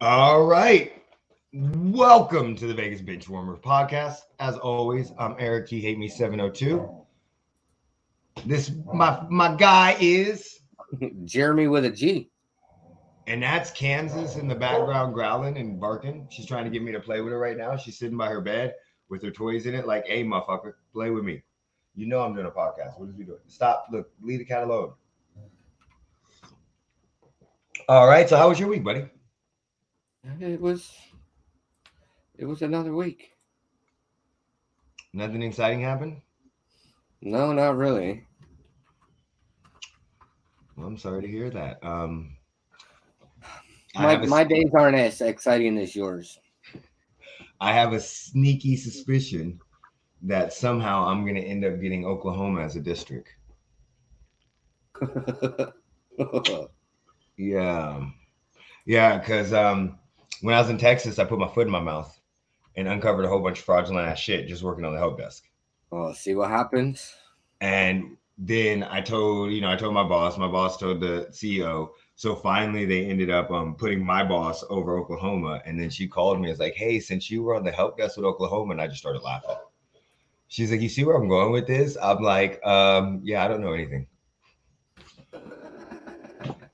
All right. Welcome to the Vegas Benchwarmer Podcast. As always, I'm Eric. He hate me 702. This my guy is, Jeremy with a G. and that's Kansas in the background growling and barking. She's trying to get me to play with her right now. She's sitting by her bed with her toys in it, like, "Hey, motherfucker, play with me." You know I'm doing a podcast. What is we doing? Stop. Look, leave the cat alone. All right. So how was your week, buddy? It was another week. Nothing exciting happened? No, not really. Well, I'm sorry to hear that. My days aren't as exciting as yours. I have a sneaky suspicion that somehow I'm going to end up getting Oklahoma as a district. Yeah. Yeah, because when I was in Texas, I put my foot in my mouth and uncovered a whole bunch of fraudulent ass shit just working on the help desk. Oh, see what happens? And then I told my boss told the CEO. So finally they ended up putting my boss over Oklahoma. And then she called me. It's like, "Hey, since you were on the help desk with Oklahoma," and I just started laughing. She's like, "You see where I'm going with this?" I'm like, yeah, I don't know anything.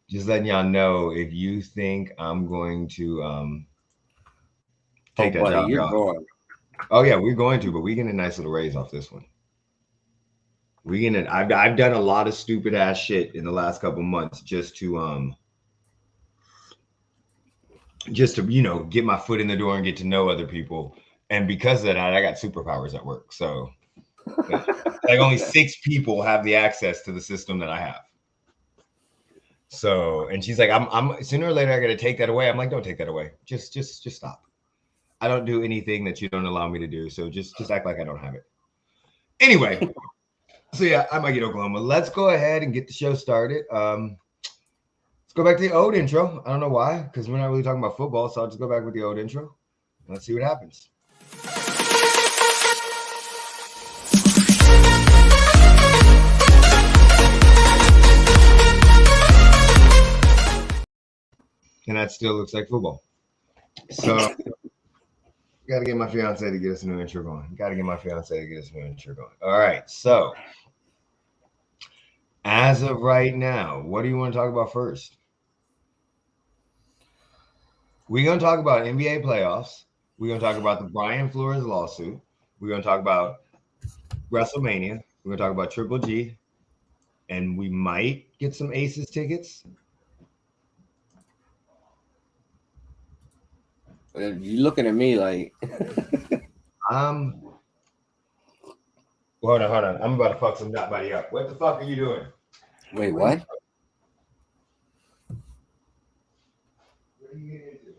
Just letting y'all know, if you think I'm going to take that job, you're going. Oh yeah, we're going to, but we get a nice little raise off this one. I've done a lot of stupid ass shit in the last couple months just to get my foot in the door and get to know other people. And because of that, I got superpowers at work. So like only 6 people have the access to the system that I have. So, and she's like, I'm sooner or later I got to take that away. I'm like, "Don't take that away. Just stop. I don't do anything that you don't allow me to do. So just act like I don't have it." Anyway, so yeah, I might get Oklahoma. Let's go ahead and get the show started. Let's go back to the old intro. I don't know why, because we're not really talking about football. So I'll just go back with the old intro. Let's see what happens. And that still looks like football. So got to get my fiance to get us a new intro going. All right. So as of right now, what do you want to talk about first? We're going to talk about NBA playoffs. We're going to talk about the Brian Flores lawsuit. We're going to talk about WrestleMania. We're going to talk about Triple G. And we might get some Aces tickets. You're looking at me like Hold on. I'm about to fuck somebody up. What the fuck are you doing? Wait, what? What are you getting into?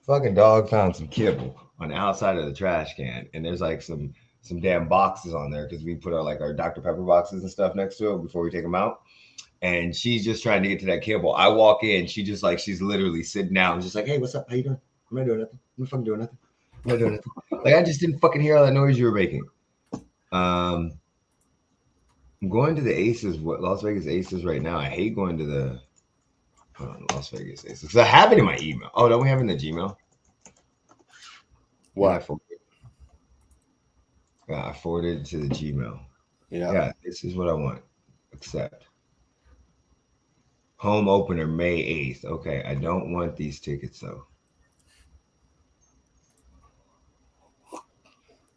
Fucking dog found some kibble on the outside of the trash can, and there's like some damn boxes on there because we put our Dr. Pepper boxes and stuff next to it before we take them out. And she's just trying to get to that kibble. I walk in, she's literally sitting down, just like, "Hey, what's up? How you doing?" "I'm not doing nothing. I'm not fucking doing nothing. I'm not doing nothing." Like, I just didn't fucking hear all that noise you were making. I'm going to the Aces, Las Vegas Aces right now. I hate going to the Las Vegas Aces because I have it in my email. Oh, don't we have it in the Gmail? What? I forwarded it to the Gmail. Yeah, this is what I want. Accept. Home opener May 8th. Okay, I don't want these tickets though.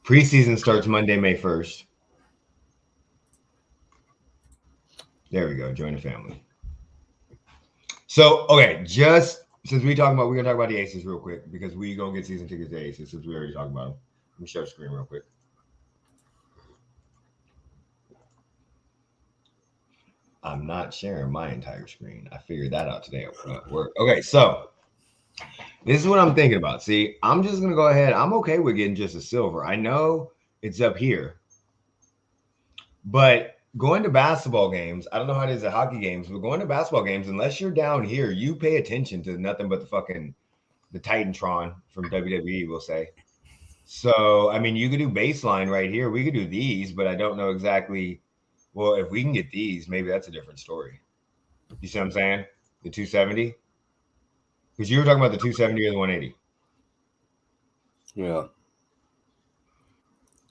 Preseason starts Monday, May 1st. There we go. Join the family. So, okay, just since we're going to talk about the Aces real quick because we going to get season tickets to the Aces since we already talked about them. Let me share the screen real quick. I'm not sharing my entire screen. I figured that out today at work. Okay, so this is what I'm thinking about. See, I'm just going to go ahead. I'm okay with getting just a silver. I know it's up here. But going to basketball games, I don't know how it is at hockey games, but going to basketball games, unless you're down here, you pay attention to nothing but the Titantron from WWE, we'll say. So, I mean, you could do baseline right here. We could do these, but I don't know exactly. Well, if we can get these, maybe that's a different story. You see what I'm saying? The 270? Because you were talking about the 270 or the 180. Yeah.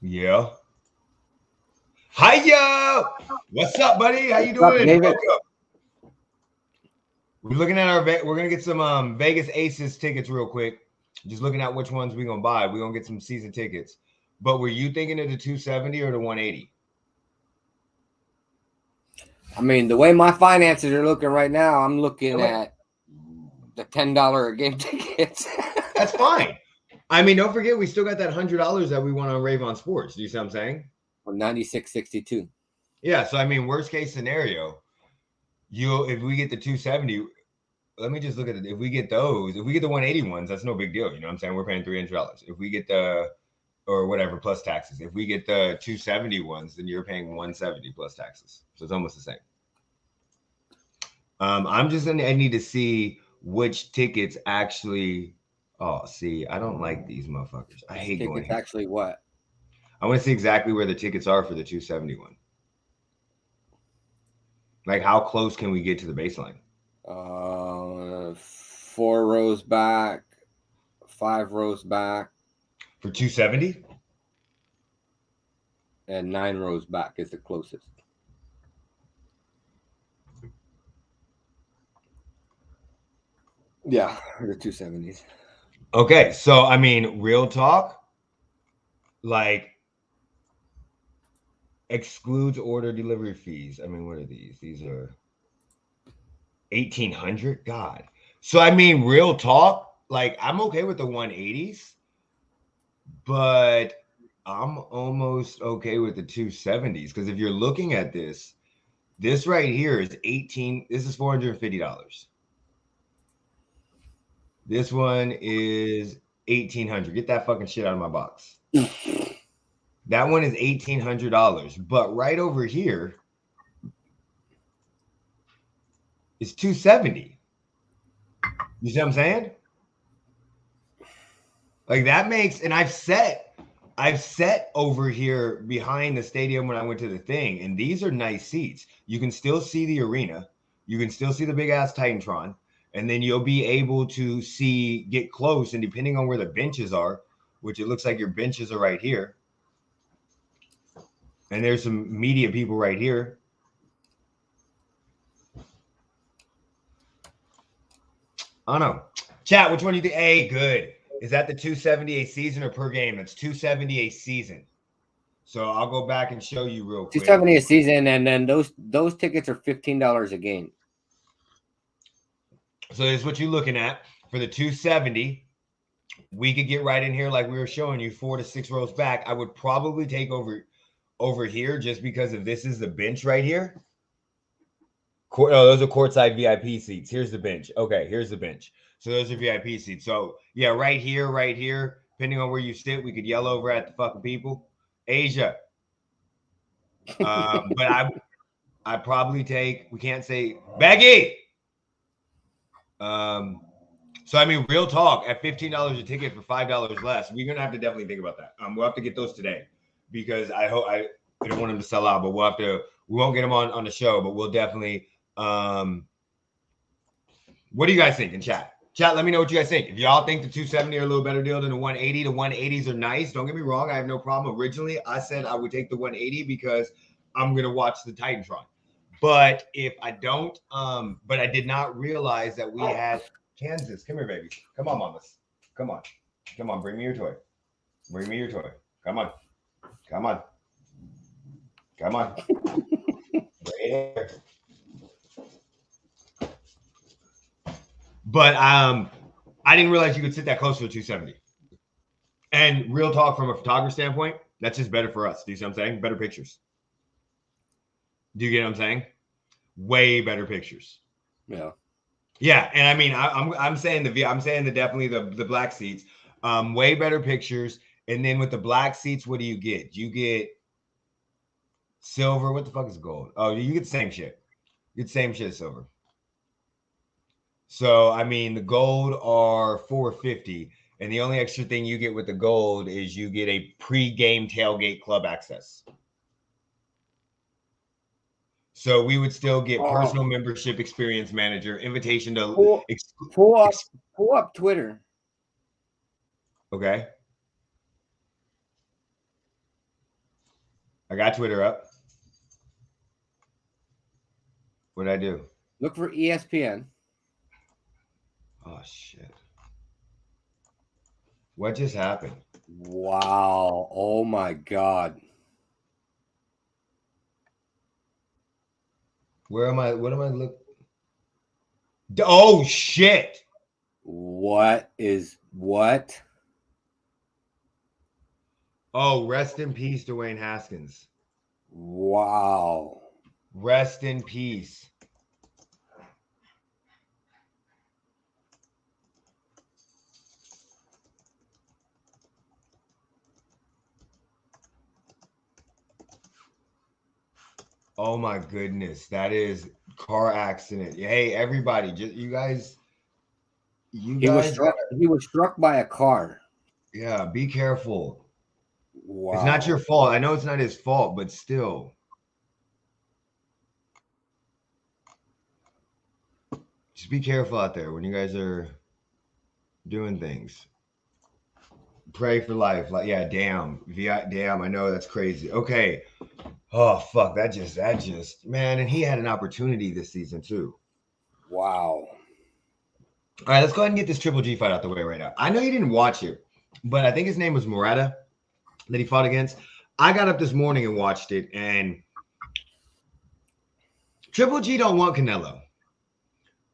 Yeah. Hiya! What's up, buddy? How you What's up, doing? David? Welcome. We're looking at we're gonna get some Vegas Aces tickets real quick. Just looking at which ones we're gonna buy. We're gonna get some season tickets. But were you thinking of the 270 or the 180? I mean, the way my finances are looking right now, I'm looking at the $10 a game tickets. That's fine. I mean, don't forget, we still got that $100 that we won on Rave on Sports. Do you see what I'm saying? Or 96.62. Yeah. So, I mean, worst case scenario, if we get the 270, let me just look at it. If we get those, if we get the 180 ones, that's no big deal. You know what I'm saying? We're paying $300. If we get or whatever plus taxes. If we get the 270 ones, then you're paying 170 plus taxes. So it's almost the same. I need to see which tickets actually. Oh, see, I don't like these motherfuckers. I hate going here. Actually, what? I want to see exactly where the tickets are for the 271. Like, how close can we get to the baseline? 4 rows back, 5 rows back. For 270? And 9 rows back is the closest. Yeah, the 270s. Okay, so I mean, real talk, like excludes order delivery fees. I mean, what are these? These are 1,800. God. So I mean, real talk, like I'm okay with the 180s, but I'm almost okay with the 270s because if you're looking at this right here is This is $450. This one is 1,800. Get that fucking shit out of my box. That one is $1,800. But right over here is 270. You see what I'm saying? Like that makes, and I've set over here behind the stadium when I went to the thing, and these are nice seats. You can still see the arena. You can still see the big ass Titantron. And then you'll be able to get close, and depending on where the benches are, which it looks like your benches are right here. And there's some media people right here. I don't know. Chat, which one do you think? Hey, good. Is that the 270 a season or per game? That's 270 a season. So I'll go back and show you real quick. 270 a season, and then those tickets are $15 a game. So this is what you're looking at for the 270. We could get right in here like we were showing you, 4 to 6 rows back. I would probably take over here just because if this is the bench right here. Those are courtside VIP seats. Here's the bench. Okay, here's the bench. So those are VIP seats. So yeah, right here, depending on where you sit, we could yell over at the fucking people. Asia. But I probably take, we can't say Baggy. So I mean, real talk, at $15 a ticket for $5 less, we're gonna have to definitely think about that. We'll have to get those today because I don't want them to sell out, but we won't get them on the show, but we'll definitely. What do you guys think in chat? Chat, let me know what you guys think. If y'all think the 270 are a little better deal than the 180, the 180s are nice. Don't get me wrong, I have no problem. Originally, I said I would take the 180 because I'm gonna watch the Titantron. But if I don't, but I did not realize that we had Kansas. Come here, baby. Come on, mamas. Come on. Come on. Bring me your toy. Bring me your toy. Come on. Come on. Come on. Right here. But I didn't realize you could sit that close to a 270. And real talk from a photographer standpoint, that's just better for us. Do you see what I'm saying? Better pictures. Do you get what I'm saying? Way better pictures. Yeah. Yeah, and I mean, I'm saying definitely the black seats, way better pictures. And then with the black seats, what do you get? You get silver. What the fuck is gold? Oh, you get the same shit. You get the same shit as silver. So I mean, the gold are $450, And the only extra thing you get with the gold is you get a pre-game tailgate club access. So we would still get personal membership experience manager, invitation to pull up Twitter. Okay. I got Twitter up. What did I do? Look for ESPN. Oh, shit. What just happened? Wow. Oh, my God. Where am I? What am I looking? Oh, shit. What? Oh, rest in peace, Dwayne Haskins. Wow. Rest in peace. Oh my goodness, that is car accident. Hey, everybody, just you guys. He was struck by a car. Yeah, be careful. Wow. It's not your fault. I know it's not his fault, but still. Just be careful out there when you guys are doing things. Pray for life. Like, yeah, damn. Damn, I know that's crazy. Okay. Oh fuck, that just man, and he had an opportunity this season too. Wow. All right, let's go ahead and get this Triple G fight out the way right now. I know you didn't watch it, but I think his name was Murata that he fought against. I got up this morning and watched it, and Triple G don't want Canelo.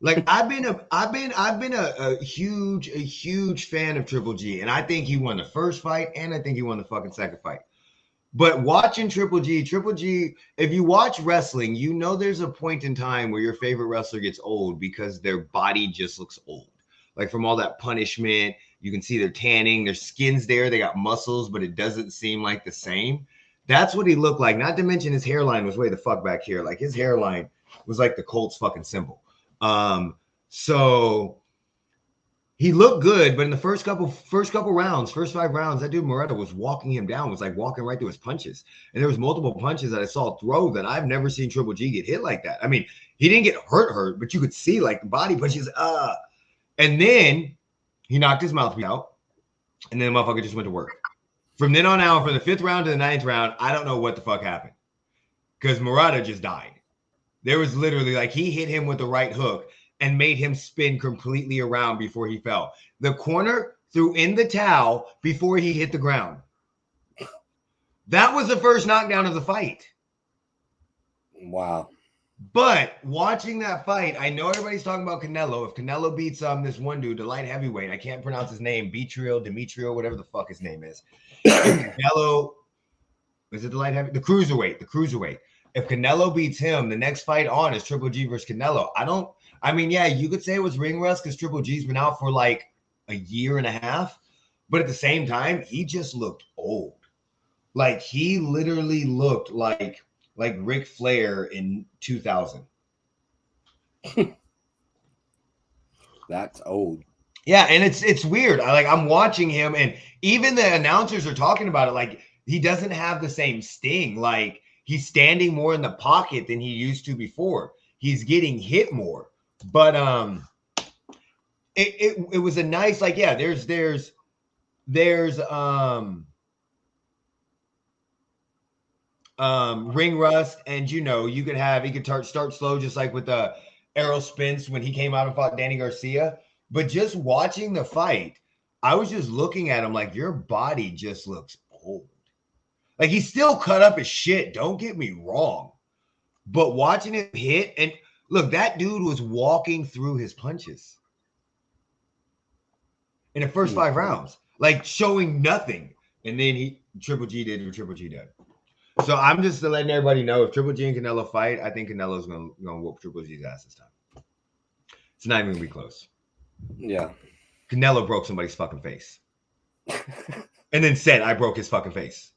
Like I've been a huge fan of Triple G, and I think he won the first fight, and I think he won the fucking second fight. But watching Triple G, if you watch wrestling, you know there's a point in time where your favorite wrestler gets old because their body just looks old. Like from all that punishment, you can see they're tanning, their skin's there, they got muscles, but it doesn't seem like the same. That's what he looked like. Not to mention his hairline was way the fuck back here. Like his hairline was like the Colts fucking symbol. So he looked good, but in the first couple rounds, first 5 rounds, that dude Murata was walking him down, was like walking right through his punches. And there was multiple punches that I saw throw that I've never seen Triple G get hit like that. I mean, he didn't get hurt, but you could see like the body punches. And then he knocked his mouthpiece out, and then the motherfucker just went to work. From then on out, from the 5th round to the 9th round, I don't know what the fuck happened because Murata just died. There was literally like he hit him with the right hook and made him spin completely around before he fell. The corner threw in the towel before he hit the ground. That was the first knockdown of the fight. Wow. But watching that fight, I know everybody's talking about Canelo. If Canelo beats this one dude, the light heavyweight, I can't pronounce his name, Demetrio, whatever the fuck his name is. Canelo, is it the light heavy? The cruiserweight. If Canelo beats him, the next fight on is Triple G versus Canelo. I mean, yeah, you could say it was ring rust because Triple G's been out for like a year and a half. But at the same time, he just looked old. Like he literally looked like Ric Flair in 2000. That's old. Yeah, and it's weird. I'm watching him, and even the announcers are talking about it. Like he doesn't have the same sting. Like he's standing more in the pocket than he used to before. He's getting hit more. But it was a nice, like, yeah, there's ring rust, and you know, he could start slow, just like with the Errol Spence when he came out and fought Danny Garcia. But just watching the fight, I was just looking at him like, your body just looks old. Like he's still cut up as shit, don't get me wrong. But watching him hit, and look, that dude was walking through his punches in the first 5 rounds, like showing nothing. And then Triple G did what Triple G did. So I'm just letting everybody know, if Triple G and Canelo fight, I think Canelo's gonna whoop Triple G's ass this time. It's not even gonna be close. Yeah. Canelo broke somebody's fucking face. And then said, I broke his fucking face.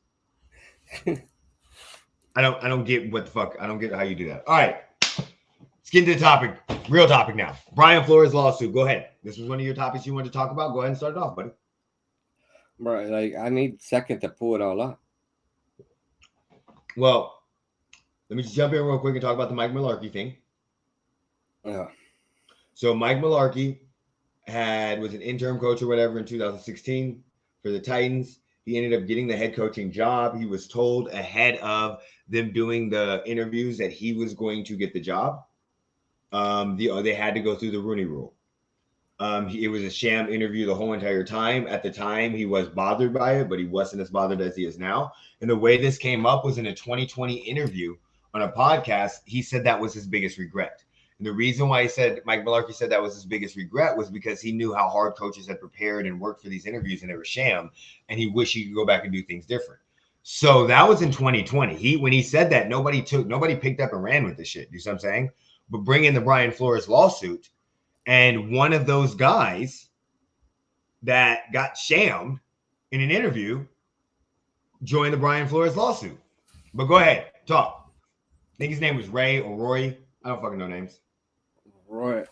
I don't get what the fuck. I don't get how you do that. All right. Let's get into the topic. Real topic now. Brian Flores lawsuit. Go ahead. This was one of your topics you wanted to talk about. Go ahead and start it off, buddy. Right. Like I need second to pull it all up. Well, let me just jump in real quick and talk about the Mike Mularkey thing. Yeah. So Mike Mularkey was an interim coach or whatever in 2016 for the Titans. He ended up getting the head coaching job. He was told ahead of them doing the interviews that he was going to get the job. They had to go through the Rooney Rule. It was a sham interview the whole entire time. At the time, he was bothered by it, but he wasn't as bothered as he is now. And the way this came up was in a 2020 interview on a podcast. He said that was his biggest regret. And the reason why Mike Mularkey said that was his biggest regret was because he knew how hard coaches had prepared and worked for these interviews and they were sham. And he wished he could go back and do things different. So that was in 2020. When he said that, nobody picked up and ran with this shit. You see what I'm saying? But bring in the Brian Flores lawsuit. And one of those guys that got shammed in an interview joined the Brian Flores lawsuit. But go ahead, talk. I think his name was Ray or Roy. I don't fucking know names. Roy.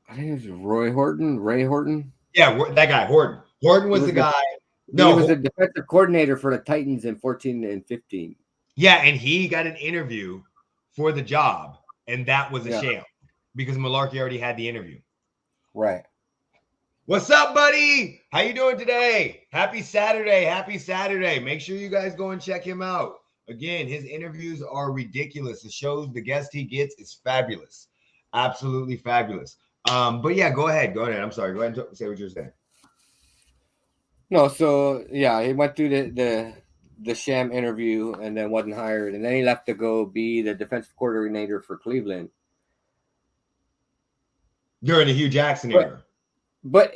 I think it was Roy Horton. Ray Horton. Yeah, that guy, Horton. Horton was the guy. No, he was the defensive coordinator for the Titans in 14 and 15. Yeah, and he got an interview for the job, and that was a sham because Mularkey already had the interview. Right. What's up, buddy? How you doing today? Happy Saturday. Happy Saturday. Make sure you guys go and check him out. Again, his interviews are ridiculous. The guest he gets is fabulous. Absolutely fabulous. But yeah, go ahead. I'm sorry. Go ahead and say what you're saying. No, so yeah, he went through the sham interview and then wasn't hired, and then he left to go be the defensive coordinator for Cleveland during the Hugh Jackson era. But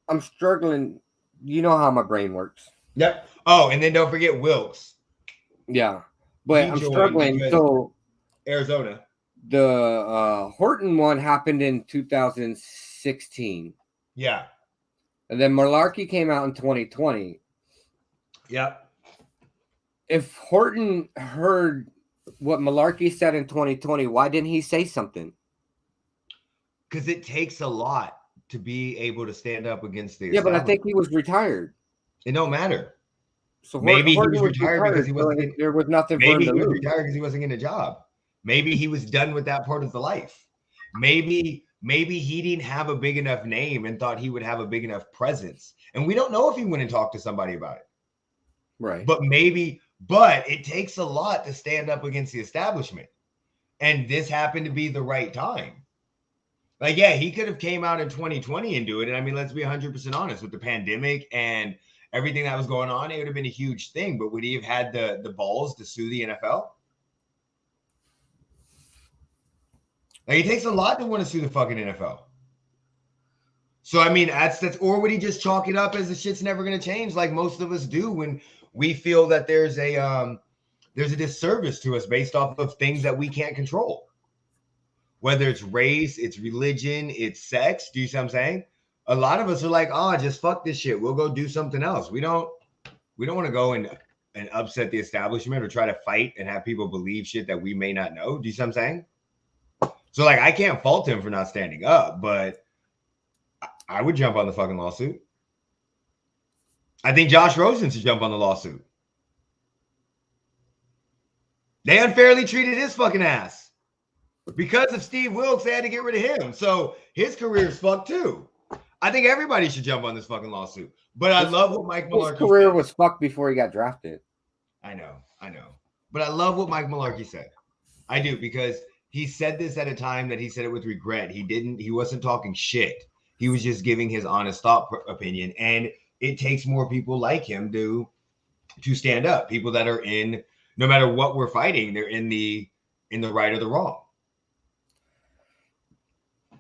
I'm struggling. You know how my brain works. Yep. Oh, and then don't forget Wilkes. Yeah, but I'm struggling. So Arizona. The Horton one happened in 2016. Yeah. And then Mularkey came out in 2020. Yep. If Horton heard what Mularkey said in 2020, why didn't he say something? Because it takes a lot to be able to stand up against the. Yeah, but I think he was retired. It don't matter. So maybe he was retired because he wasn't. There was nothing. Maybe he was retired because he wasn't getting a job. Maybe he was done with that part of the life. Maybe he didn't have a big enough name and thought he would have a big enough presence. And we don't know if he went and talked to somebody about it. Right. But it takes a lot to stand up against the establishment. And this happened to be the right time. Like, yeah, he could have came out in 2020 and do it. And I mean, let's be 100% honest, with the pandemic and everything that was going on, it would have been a huge thing. But would he have had the balls to sue the NFL? Like, it takes a lot to want to sue the fucking NFL. So, I mean, that's or would he just chalk it up as the shit's never going to change, like most of us do when we feel that there's a disservice to us based off of things that we can't control. Whether it's race, it's religion, it's sex. Do you see what I'm saying? A lot of us are like, oh, just fuck this shit. We'll go do something else. We don't want to go and upset the establishment or try to fight and have people believe shit that we may not know. Do you see what I'm saying? So, like, I can't fault him for not standing up, but I would jump on the fucking lawsuit. I think Josh Rosen should jump on the lawsuit. They unfairly treated his fucking ass. Because of Steve Wilkes, they had to get rid of him. So his career is fucked too. I think everybody should jump on this fucking lawsuit. But I love what Mike Mularkey said. His career was fucked before he got drafted. I know. But I love what Mike Mularkey said. I do, because he said this at a time that he said it with regret. He wasn't talking shit. He was just giving his honest thought opinion. And it takes more people like him to stand up. People that are in, no matter what we're fighting, they're in the right or the wrong.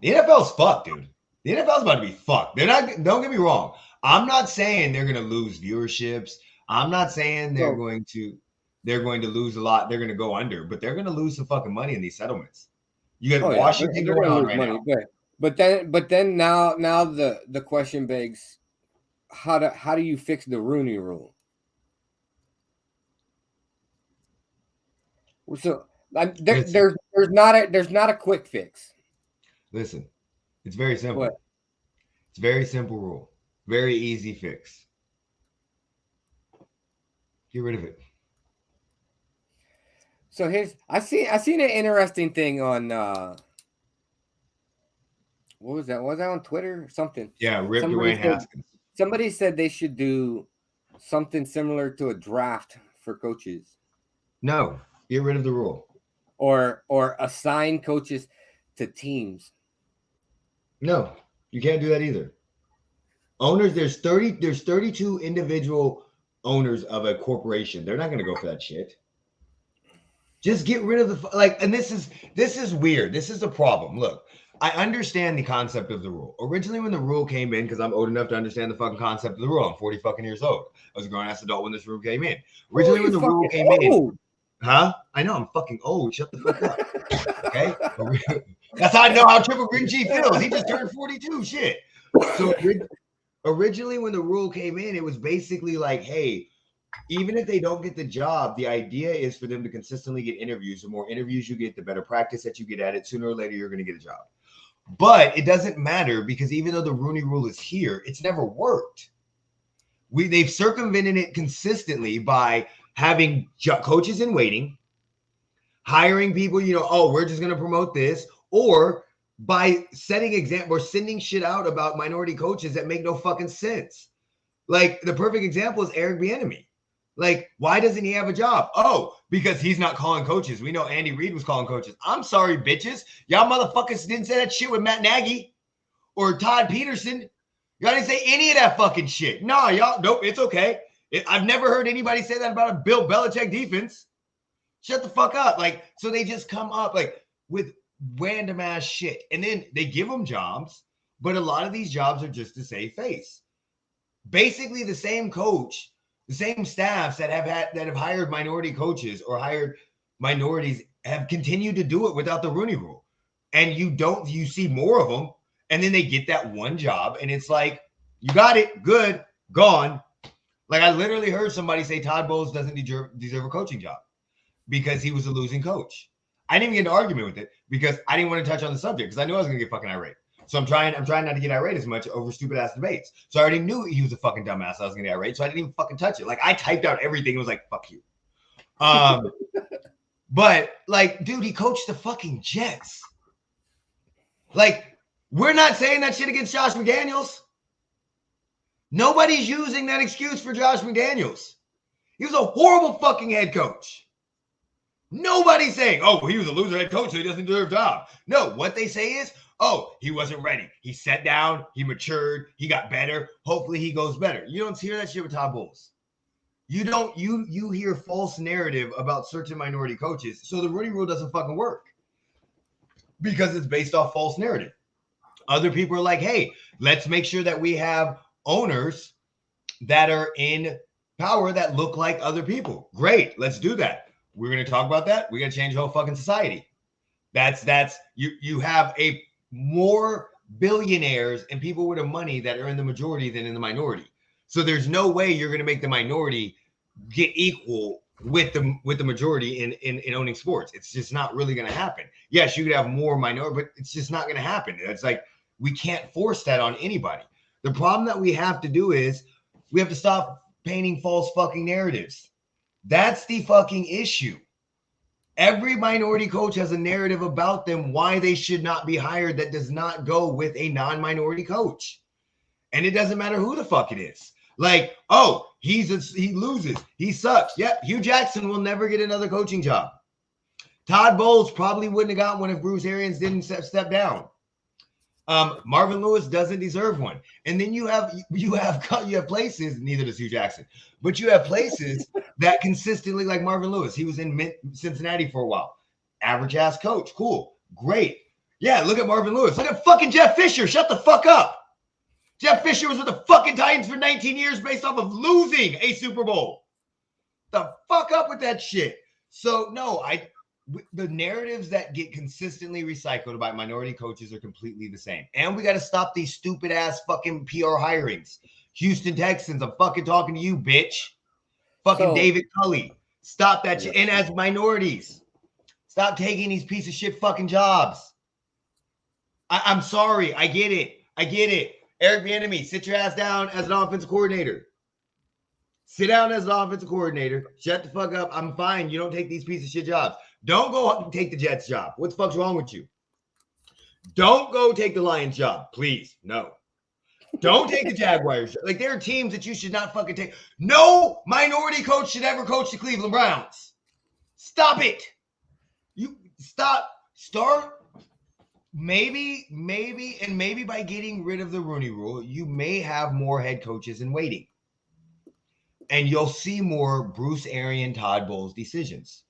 The NFL's fucked, dude. The NFL's about to be fucked. They're not. Don't get me wrong. I'm not saying they're going to lose viewerships. I'm not saying they're going to lose a lot. They're going to go under, but they're going to lose some fucking money in these settlements. You got Washington going on right now. But then now the question begs, how do you fix the Rooney Rule? So there's not a quick fix. Listen, it's very simple. What? It's a very simple rule. Very easy fix. Get rid of it. So I seen an interesting thing on what was that? Was that on Twitter or something? Yeah, Rip Dwayne Haskins. Somebody said they should do something similar to a draft for coaches. No, get rid of the rule. Or assign coaches to teams. No, you can't do that either. Owners, there's 32 individual owners of a corporation. They're not going to go for that shit. Just get rid of the and this is weird. This is the problem. Look, I understand the concept of the rule. Originally, when the rule came in, because I'm old enough to understand the fucking concept of the rule. I'm 40 fucking years old. I was a grown-ass adult when this rule came in. Originally, when the rule came in, huh? I know I'm fucking old. Shut the fuck up. Okay? That's how I know how Triple Green G feels. He just turned 42. Shit. So originally, when the rule came in, it was basically like, hey, even if they don't get the job, the idea is for them to consistently get interviews. The more interviews you get, the better practice that you get at it. Sooner or later, you're going to get a job. But it doesn't matter because even though the Rooney Rule is here, it's never worked. They've circumvented it consistently by having coaches in waiting, hiring people, we're just going to promote this, or by setting example or sending shit out about minority coaches that make no fucking sense. Like the perfect example is Eric Bieniemy. Like, why doesn't he have a job? Oh, because he's not calling coaches. We know Andy Reid was calling coaches. I'm sorry, bitches. Y'all motherfuckers didn't say that shit with Matt Nagy or Todd Peterson. Y'all didn't say any of that fucking shit. No, y'all, nope, it's okay. I've never heard anybody say that about a Bill Belichick defense. Shut the fuck up. Like, so they just come up like with random ass shit. And then they give them jobs, but a lot of these jobs are just to save face. Basically, the same coach, the same staffs that have hired minority coaches or hired minorities have continued to do it without the Rooney Rule. And you see more of them, and then they get that one job, and it's like, you got it, good, gone. Like I literally heard somebody say Todd Bowles doesn't deserve a coaching job because he was a losing coach. I didn't even get an argument with it because I didn't want to touch on the subject because I knew I was gonna get fucking irate. So I'm trying not to get irate as much over stupid ass debates. So I already knew he was a fucking dumbass. I was gonna get irate, so I didn't even fucking touch it. Like I typed out everything and was like, "Fuck you." But like, dude, he coached the fucking Jets. Like, we're not saying that shit against Josh McDaniels. Nobody's using that excuse for Josh McDaniels. He was a horrible fucking head coach. Nobody's saying, "Oh, he was a loser head coach, so he doesn't deserve a job." No, what they say is, "Oh, he wasn't ready. He sat down, he matured, he got better. Hopefully he goes better." You don't hear that shit with Todd Bowles. You hear false narrative about certain minority coaches. So the Rooney Rule doesn't fucking work because it's based off false narrative. Other people are like, "Hey, let's make sure that we have owners that are in power that look like other people." Great, let's do that. We're going to talk about that. We're going to change the whole fucking society. That's you have a more billionaires and people with the money that are in the majority than in the minority. So there's no way you're going to make the minority get equal with the majority in owning sports. It's just not really going to happen. Yes, you could have more minority, but it's just not going to happen. It's like we can't force that on anybody. The problem that we have to do is we have to stop painting false fucking narratives. That's the fucking issue. Every minority coach has a narrative about them why they should not be hired that does not go with a non-minority coach. And it doesn't matter who the fuck it is. Like, oh, he loses. He sucks. Yep, Hugh Jackson will never get another coaching job. Todd Bowles probably wouldn't have gotten one if Bruce Arians didn't step down. Marvin Lewis doesn't deserve one. And then you have places, neither does Hugh Jackson, but you have places that consistently, like Marvin Lewis, he was in Cincinnati for a while. Average ass coach. Cool. Great. Yeah, look at Marvin Lewis. Look at fucking Jeff Fisher. Shut the fuck up. Jeff Fisher was with the fucking Titans for 19 years based off of losing a Super Bowl. The fuck up with that shit. So no, the narratives that get consistently recycled about minority coaches are completely the same. And we got to stop these stupid ass fucking PR hirings. Houston Texans, I'm fucking talking to you, bitch. Fucking David Culley. Stop that shit. And as minorities, stop taking these piece of shit fucking jobs. I'm sorry. I get it. Eric Bieniemy, sit your ass down as an offensive coordinator. Sit down as an offensive coordinator. Shut the fuck up. I'm fine. You don't take these piece of shit jobs. Don't go take the Jets job. What the fuck's wrong with you? Don't go take the Lions job. Please. No. Don't take the Jaguars. Like, there are teams that you should not fucking take. No minority coach should ever coach the Cleveland Browns. Stop it. You stop. Start. Maybe by getting rid of the Rooney Rule, you may have more head coaches in waiting. And you'll see more Bruce Arian, Todd Bowles decisions.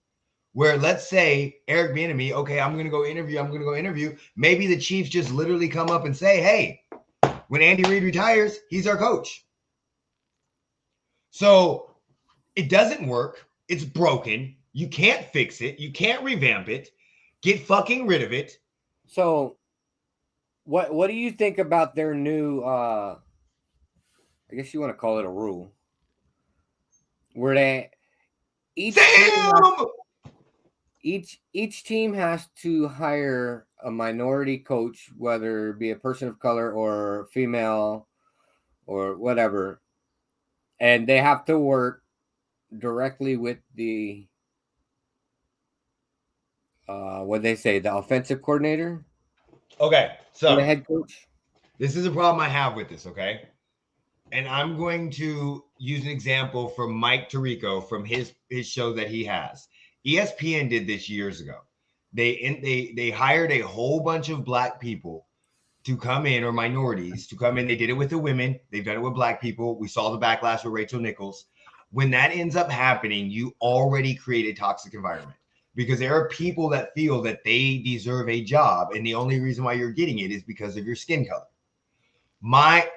Where, let's say, Eric Bieniemy, okay, I'm going to go interview. Maybe the Chiefs just literally come up and say, hey, when Andy Reid retires, he's our coach. So it doesn't work. It's broken. You can't fix it. You can't revamp it. Get fucking rid of it. So what do you think about their new, I guess you want to call it a rule, where they each team has to hire a minority coach, whether it be a person of color or female or whatever, and they have to work directly with the what they say, the offensive coordinator. Okay, so the head coach. This is a problem I have with this, okay? And I'm going to use an example from Mike Tirico from his show that he has. ESPN did this years ago. They hired a whole bunch of black people to come in, or minorities to come in. They did it with the women. They've done it with black people. We saw the backlash with Rachel Nichols. When that ends up happening, you already create a toxic environment, because there are people that feel that they deserve a job, and the only reason why you're getting it is because of your skin color. My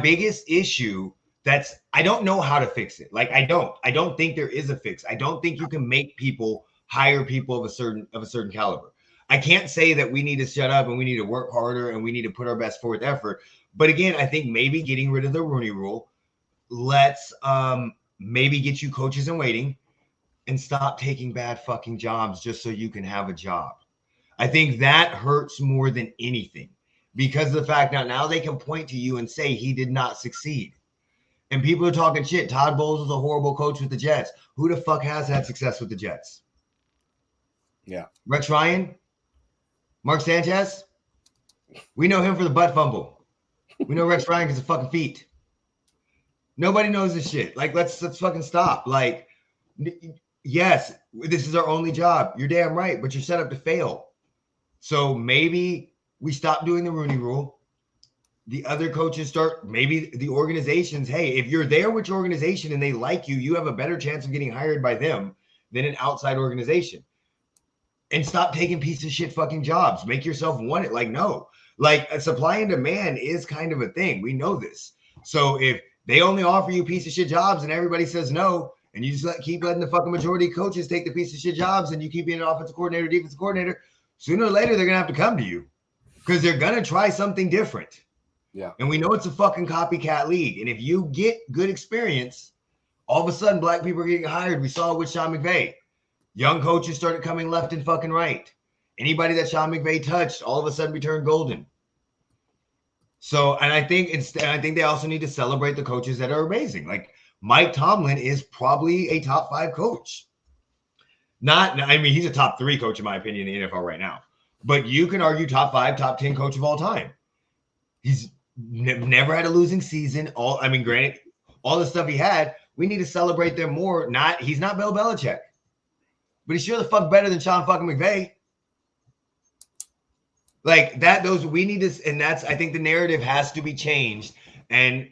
biggest issue, that's, I don't know how to fix it. Like, I don't think there is a fix. I don't think you can make people hire people of a certain caliber. I can't say that we need to shut up and we need to work harder and we need to put our best forth effort. But again, I think maybe getting rid of the Rooney Rule, let's maybe get you coaches in waiting and stop taking bad fucking jobs just so you can have a job. I think that hurts more than anything, because of the fact that now they can point to you and say he did not succeed. And people are talking shit. Todd Bowles was a horrible coach with the Jets. Who the fuck has had success with the Jets? Yeah. Rex Ryan? Mark Sanchez? We know him for the butt fumble. We know Rex Ryan because of fucking feet. Nobody knows this shit. Like, let's fucking stop. Like, yes, this is our only job. You're damn right, but you're set up to fail. So maybe we stop doing the Rooney Rule. The other coaches start, maybe the organizations, hey, if you're there with your organization and they like you, you have a better chance of getting hired by them than an outside organization. And stop taking piece of shit fucking jobs. Make yourself want it. Like, no. Like, a supply and demand is kind of a thing. We know this. So if they only offer you piece of shit jobs and everybody says no, and you just keep letting the fucking majority of coaches take the piece of shit jobs, and you keep being an offensive coordinator, defensive coordinator, sooner or later they're going to have to come to you, because they're going to try something different. Yeah. And we know it's a fucking copycat league. And if you get good experience, all of a sudden black people are getting hired. We saw it with Sean McVay. Young coaches started coming left and fucking right. Anybody that Sean McVay touched, all of a sudden returned golden. So, and I think they also need to celebrate the coaches that are amazing. Like, Mike Tomlin is probably a top 5 coach. He's a top 3 coach in my opinion in the NFL right now. But you can argue top 5, top 10 coach of all time. He's never had a losing season. Granted, all the stuff he had, we need to celebrate them more. He's not Bill Belichick, but he's sure the fuck better than Sean fucking McVay. Like that, we need to, and that's, I think the narrative has to be changed. And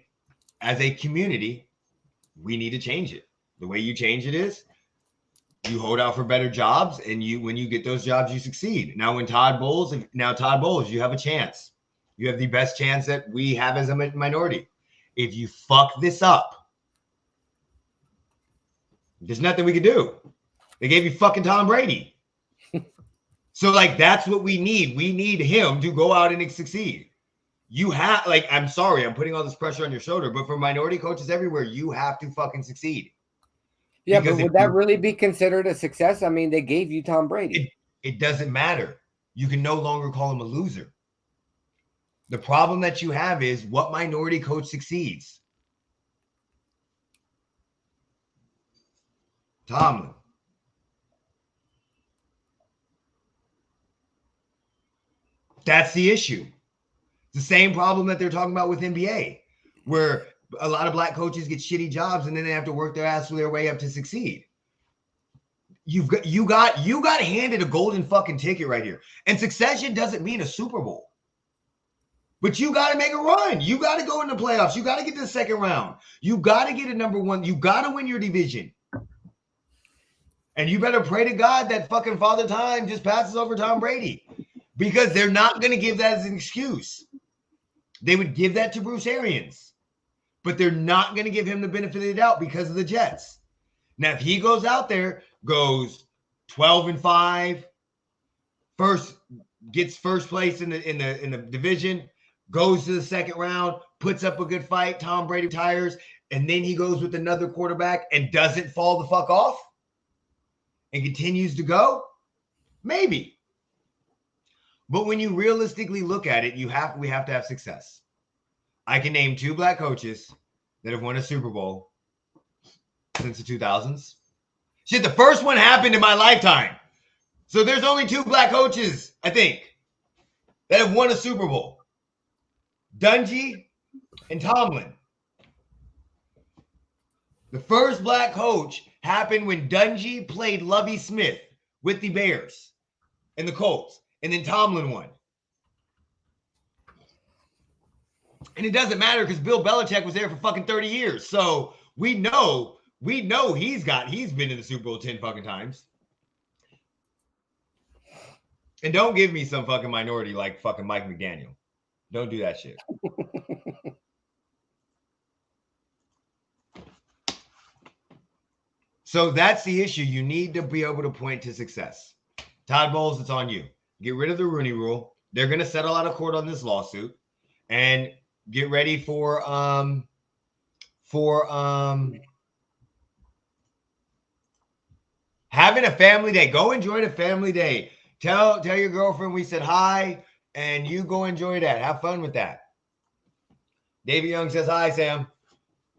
as a community, we need to change it. The way you change it is you hold out for better jobs, and when you get those jobs, you succeed. Now, Todd Bowles, you have a chance. You have the best chance that we have as a minority. If you fuck this up, there's nothing we can do. They gave you fucking Tom Brady. So, like, that's what we need. We need him to go out and succeed. You have, like, I'm sorry, I'm putting all this pressure on your shoulder, but for minority coaches everywhere, you have to fucking succeed. Yeah, because but would that really be considered a success? I mean, they gave you Tom Brady. It doesn't matter. You can no longer call him a loser. The problem that you have is what minority coach succeeds? Tomlin. That's the issue. It's the same problem that they're talking about with NBA, where a lot of black coaches get shitty jobs and then they have to work their ass their way up to succeed. You got handed a golden fucking ticket right here. And succession doesn't mean a Super Bowl. But you got to make a run. You got to go in the playoffs. You got to get to the second round. You got to get a number one. You got to win your division. And you better pray to God that fucking Father Time just passes over Tom Brady, because they're not going to give that as an excuse. They would give that to Bruce Arians, but they're not going to give him the benefit of the doubt because of the Jets. Now, if he goes out there, goes 12-5, gets first place in the division, goes to the second round, puts up a good fight, Tom Brady retires, and then he goes with another quarterback and doesn't fall the fuck off and continues to go, maybe. But when you realistically look at it, we have to have success. I can name 2 black coaches that have won a Super Bowl since the 2000s. Shit, the first one happened in my lifetime. So there's only 2 black coaches, I think, that have won a Super Bowl. Dungy and Tomlin. The first black coach happened when Dungy played Lovie Smith with the Bears and the Colts. And then Tomlin won. And it doesn't matter because Bill Belichick was there for fucking 30 years. So we know he's been in the Super Bowl 10 fucking times. And don't give me some fucking minority like fucking Mike McDaniel. Don't do that shit. So that's the issue. You need to be able to point to success. Todd Bowles, it's on you. Get rid of the Rooney Rule. They're going to settle out of court on this lawsuit, and get ready for having a family day. Go enjoy the family day. Tell your girlfriend we said hi, and you go enjoy that. Have fun with that. David Young says hi, Sam.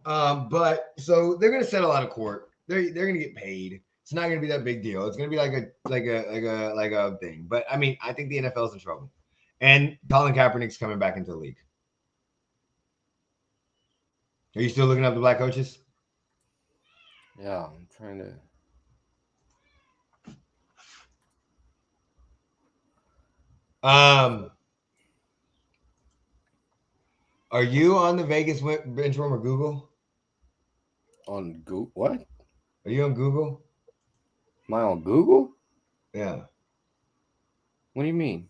But so they're going to settle out of court. They're going to get paid. It's not going to be that big deal. It's going to be like a thing. But I mean, I think the NFL's in trouble, and Colin Kaepernick's coming back into the league. Are you still looking up the black coaches? Yeah, I'm trying to. Are you on the Vegas Benchwarmer Google? On Google? What? Are you on Google? Am I on Google? Yeah. What do you mean?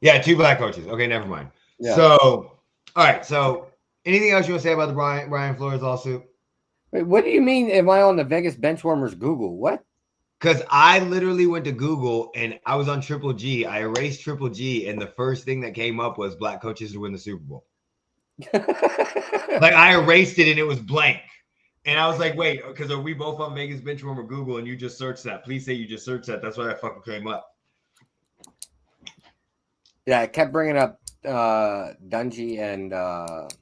Yeah, 2 black coaches. Okay, never mind. Yeah. So, all right. So, anything else you want to say about the Brian Flores lawsuit? Wait, what do you mean? Am I on the Vegas Benchwarmers Google? What? Because I literally went to Google and I was on Triple G. I erased Triple G, and the first thing that came up was black coaches to win the Super Bowl. Like, I erased it and it was blank. And I was like, wait, because are we both on Vegas Benchwarmer Google and you just searched that? Please say you just searched that. That's why that fucking came up. Yeah, I kept bringing up Dungy and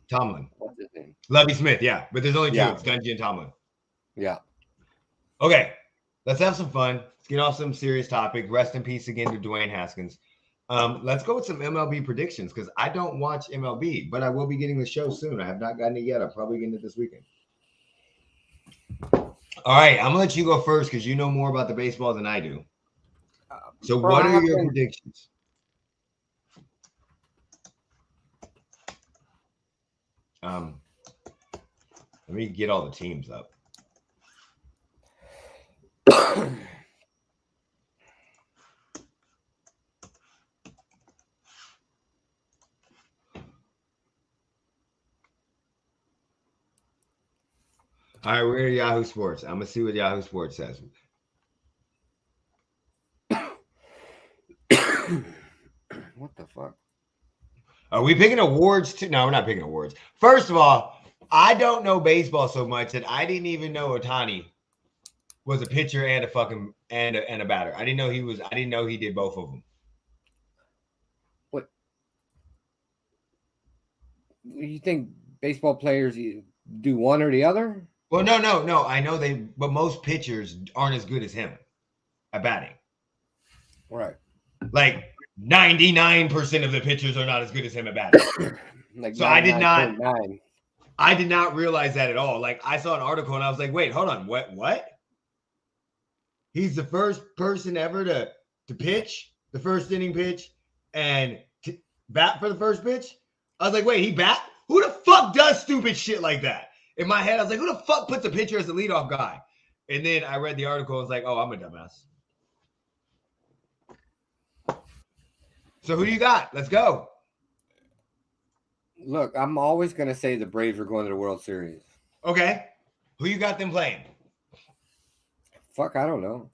Tomlin. What's his name? Lovie Smith, yeah. But there's only 2. It's Dungy and Tomlin. Yeah. Okay. Let's have some fun. Let's get off some serious topic. Rest in peace again to Dwayne Haskins. Let's go with some MLB predictions, because I don't watch MLB, but I will be getting the show soon. I have not gotten it yet. I'm probably getting it this weekend. All right, I'm going to let you go first because you know more about the baseball than I do. So what are your predictions? Let me get all the teams up. All right, we're at Yahoo Sports. I'm going to see what Yahoo Sports says. What the fuck? Are we picking awards too? No, we're not picking awards. First of all, I don't know baseball so much that I didn't even know Ohtani was a pitcher and a fucking and a batter. I didn't know he did both of them. What? You think baseball players do one or the other? Well, no. I know but most pitchers aren't as good as him at batting. Right. Like 99% of the pitchers are not as good as him at batting. Like So I did not realize that at all. Like I saw an article and I was like, wait, hold on. What? He's the first person ever to pitch the first inning pitch and to bat for the first pitch. I was like, wait, he bat? Who the fuck does stupid shit like that? In my head, I was like, who the fuck puts a pitcher as the leadoff guy? And then I read the article and was like, oh, I'm a dumbass. So who do you got? Let's go. Look, I'm always going to say the Braves are going to the World Series. Okay. Who you got them playing? Fuck, I don't know.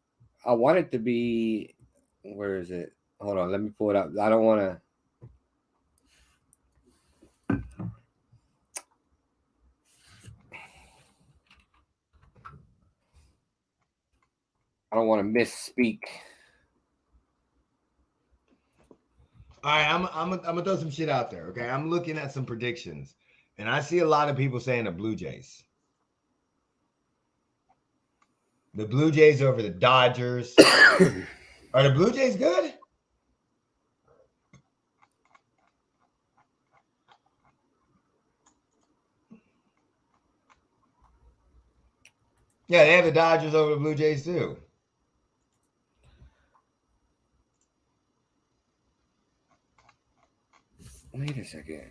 I want it to be... Where is it? Hold on, let me pull it up. I don't want to... I don't want to misspeak. All right, I'm gonna throw some shit out there. Okay, I'm looking at some predictions, and I see a lot of people saying the Blue Jays. The Blue Jays over the Dodgers. Are the Blue Jays good? Yeah, they have the Dodgers over the Blue Jays too. Wait a second.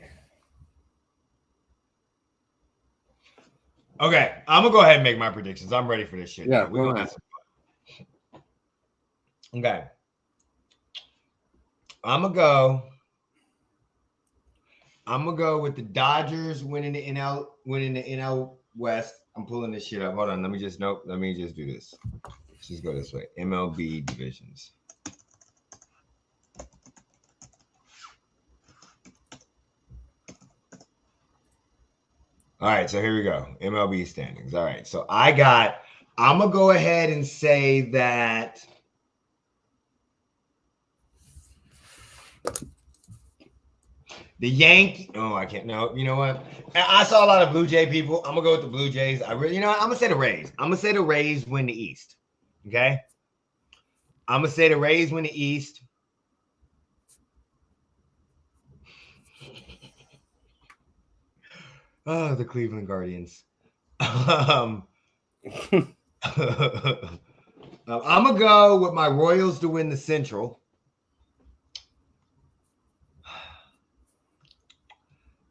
Okay, I'm gonna go ahead and make my predictions. I'm ready for this shit. Yeah, we're gonna have some fun. Okay, I'm gonna go with the Dodgers winning the NL West. I'm pulling this shit up. Hold on, let me just do this. Let's just go this way. MLB divisions. All right, so here we go. MLB standings. All right, so I'm going to go ahead and say that the Yankees. Oh, I can't. No, you know what? I saw a lot of Blue Jay people. I'm going to go with the Blue Jays. I'm going to say the Rays. I'm going to say the Rays win the East. Okay? I'm going to say the Rays win the East. Oh, the Cleveland Guardians. I'm going to go with my Royals to win the Central.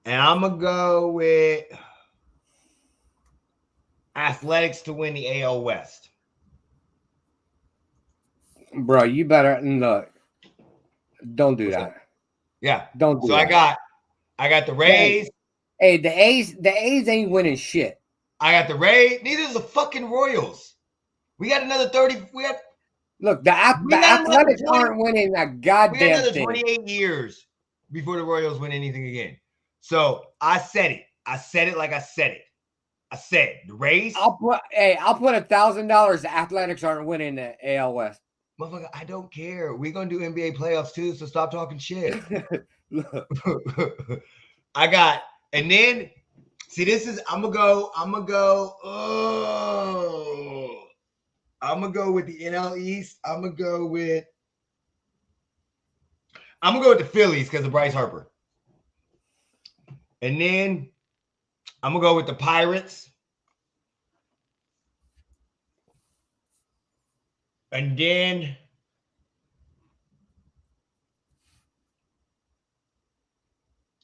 And I'm going to go with Athletics to win the AL West. Bro, you better look. Don't do that. Yeah. Don't do so that. I got the Rays. Hey, the A's ain't winning shit. I got the Rays. Neither is the fucking Royals. We got another 30. Look, the Athletics aren't winning a goddamn thing. We got another 28 years before the Royals win anything again. So I said it. I said it like I said it. I said the Rays. I'll put $1,000. The Athletics aren't winning the AL West. Motherfucker, I don't care. We're gonna do NBA playoffs too, so stop talking shit. I got, and then see, this is I'm gonna go with the NL East. I'm gonna go with the Phillies because of Bryce Harper. And then I'm gonna go with the Pirates. And then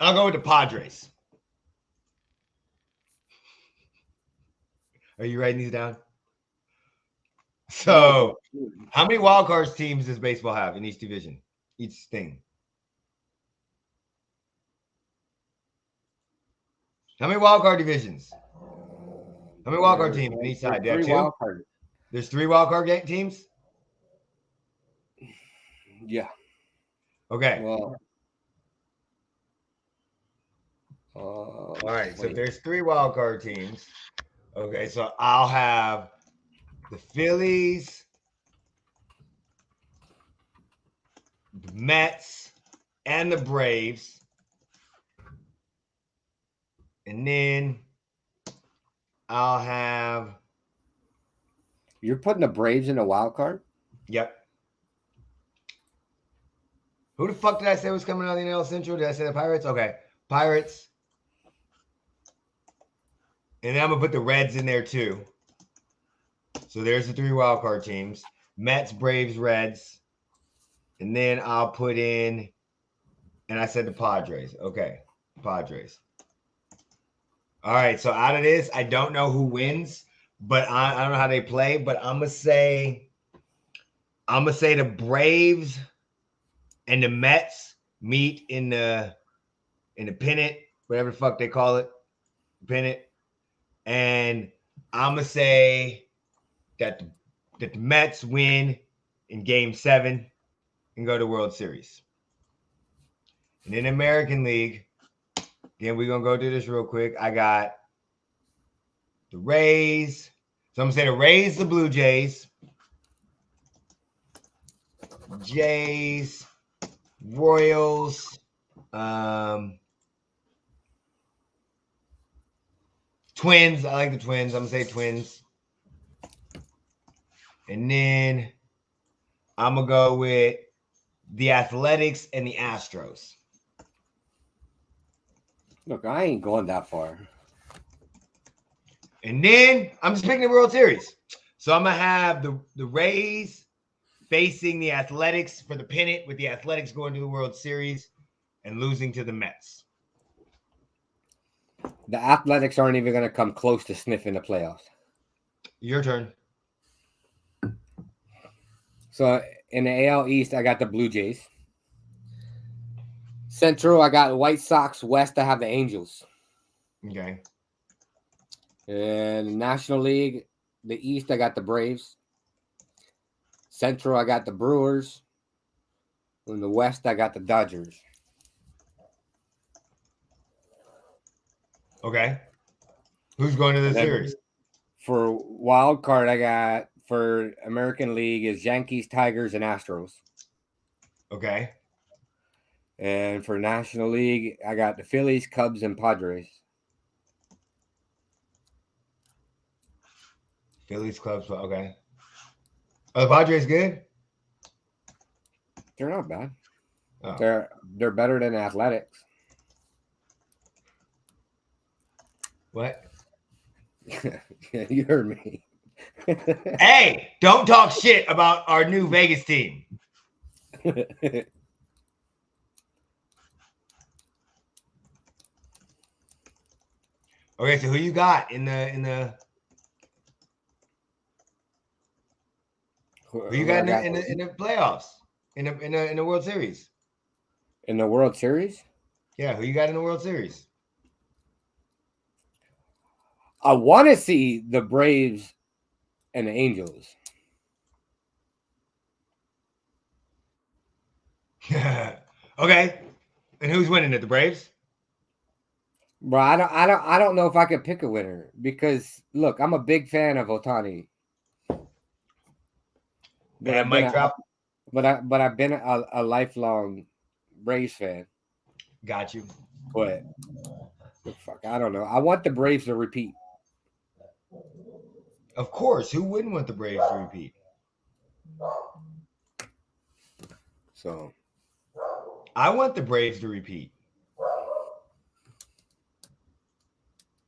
I'll go with the Padres. Are you writing these down? So, how many wild cards teams does baseball have in each division? Each thing. How many wild card divisions? How many wild card teams on each side? There's 3 wild card teams? Yeah. Okay. Well, all right. So there's 3 wild card teams. Okay. So I'll have the Phillies, the Mets, and the Braves. And then I'll have. You're putting the Braves in a wild card? Yep. Who the fuck did I say was coming out of the NL Central? Did I say the Pirates? Okay. Pirates. And then I'm going to put the Reds in there too. So there's the 3 wild card teams. Mets, Braves, Reds. And then I'll put in, and I said the Padres. Okay. Padres. All right. So out of this, I don't know who wins, but I don't know how they play, but I'm going to say the Braves and the Mets meet in the pennant, whatever the fuck they call it, pennant. And I'm gonna say that the Mets win in Game 7 and go to World Series. And in American League, again, we're gonna go do this real quick. I got the Rays. So I'm gonna say the Rays, the Blue Jays, Jays, Royals, Twins. I like the Twins. I'm gonna say Twins. And then I'm gonna go with the Athletics and the Astros. Look, I ain't going that far. And then I'm just picking the World Series. So I'm gonna have the Rays facing the Athletics for the pennant, with the Athletics going to the World Series and losing to the Mets. The Athletics aren't even going to come close to sniffing the playoffs. Your turn. So in the AL East, I got the Blue Jays. Central, I got the White Sox. West, I have the Angels. Okay. And the National League, the East, I got the Braves. Central, I got the Brewers. In the West, I got the Dodgers. Okay. Who's going to the series? For wild card, I got for American League is Yankees, Tigers, and Astros. Okay. And for National League, I got the Phillies, Cubs, and Padres. Phillies, Cubs. Okay. Are the Padres good? They're not bad. Oh. They're better than Athletics. What? You heard me. Hey, don't talk shit about our new Vegas team. Okay, so who you got in the who you got in the playoffs? In the World Series? In the World Series? Yeah, who you got in the World Series? I want to see the Braves and the Angels. Okay. And who's winning it? The Braves? Bro, I don't know if I could pick a winner because look, I'm a big fan of Ohtani. But And Mike Trout. But I've been a lifelong Braves fan. Got you. But fuck, I don't know. I want the Braves to repeat. Of course, who wouldn't want the Braves to repeat? So I want the Braves to repeat.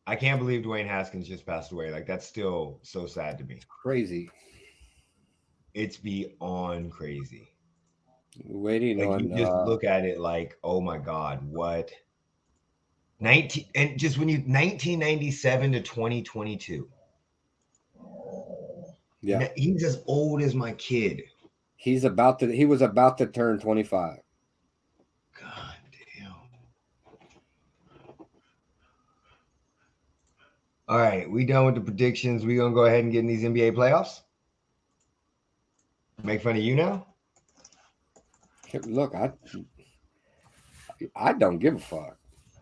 I can't believe Dwayne Haskins just passed away. Like, that's still so sad to me. Crazy. It's beyond crazy. Waiting like, on. You just look at it like, oh my God, what? 1997 to 2022. Yeah, he's as old as my kid. He was about to turn 25. God damn. All right, we done with the predictions. We gonna go ahead and get in these NBA playoffs. Make fun of you now? Look, I don't give a fuck.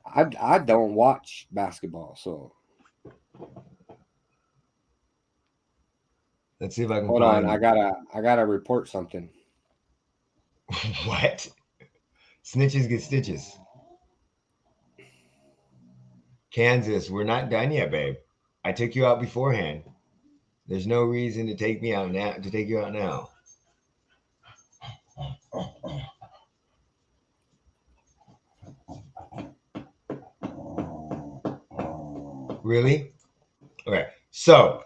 I don't watch basketball, so let's see if I can hold on. I gotta report something. What? Snitches get stitches. Kansas, we're not done yet, babe. I took you out beforehand. There's no reason to take me out now. To take you out now. Really? Okay. So,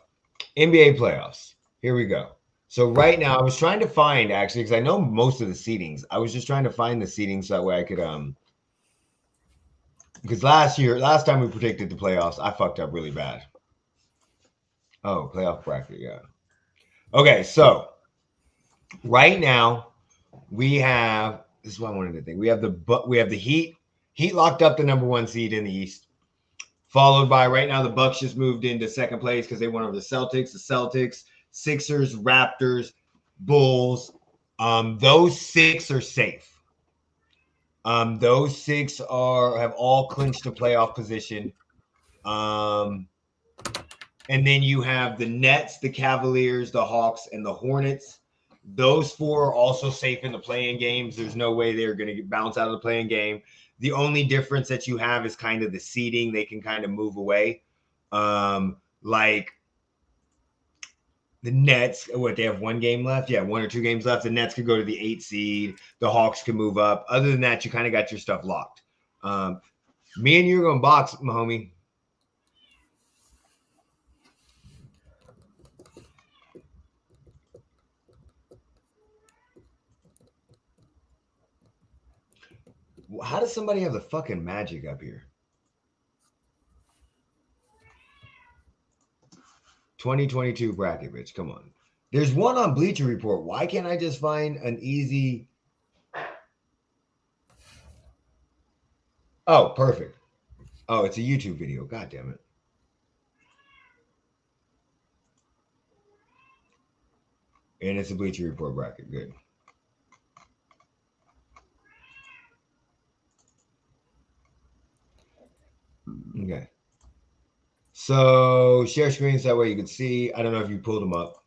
NBA playoffs. Here we go. So right now, I was trying to find actually because I know most of the seedings. I was just trying to find the seedings so that way I could because last time we predicted the playoffs, I fucked up really bad. Oh, playoff bracket, yeah. Okay, so right now we have this is what I wanted to think. We have the Heat. Heat locked up the number 1 seed in the East. Followed by right now the Bucks just moved into second place because they won over the Celtics, Sixers, Raptors, Bulls. Those 6 are safe. Those 6 have all clinched a playoff position. And then you have the Nets, the Cavaliers, the Hawks, and the Hornets. Those 4 are also safe in the play-in games. There's no way they're going to bounce out of the play-in game. The only difference that you have is kind of the seeding. They can kind of move away. Like the Nets, they have 1 game left? Yeah, 1 or 2 games left. The Nets could go to the 8 seed. The Hawks can move up. Other than that, you kind of got your stuff locked. Me and you are going to box, my homie. How does somebody have the fucking magic up here? 2022 bracket, bitch. Come on. There's one on Bleacher Report. Why can't I just find an easy... Oh, perfect. Oh, it's a YouTube video. God damn it. And it's a Bleacher Report bracket. Good. Okay. So share screens that way you can see. I don't know if you pulled them up.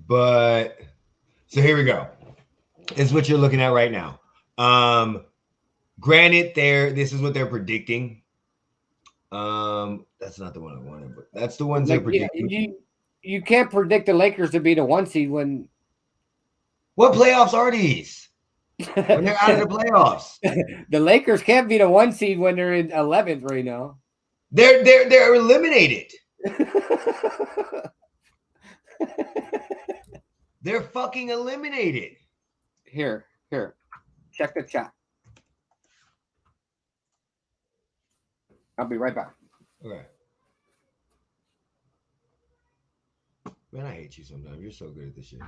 But so here we go. This is what you're looking at right now. Granted, this is what they're predicting. That's not the one I wanted, but that's the ones they're predicting. You can't predict the Lakers to be the 1 seed when. What playoffs are these? When they're out of the playoffs. The Lakers can't be the 1 seed when they're in 11th right now. They're eliminated. They're fucking eliminated. Here. Check the chat. I'll be right back. Okay. Man, I hate you sometimes. You're so good at this shit.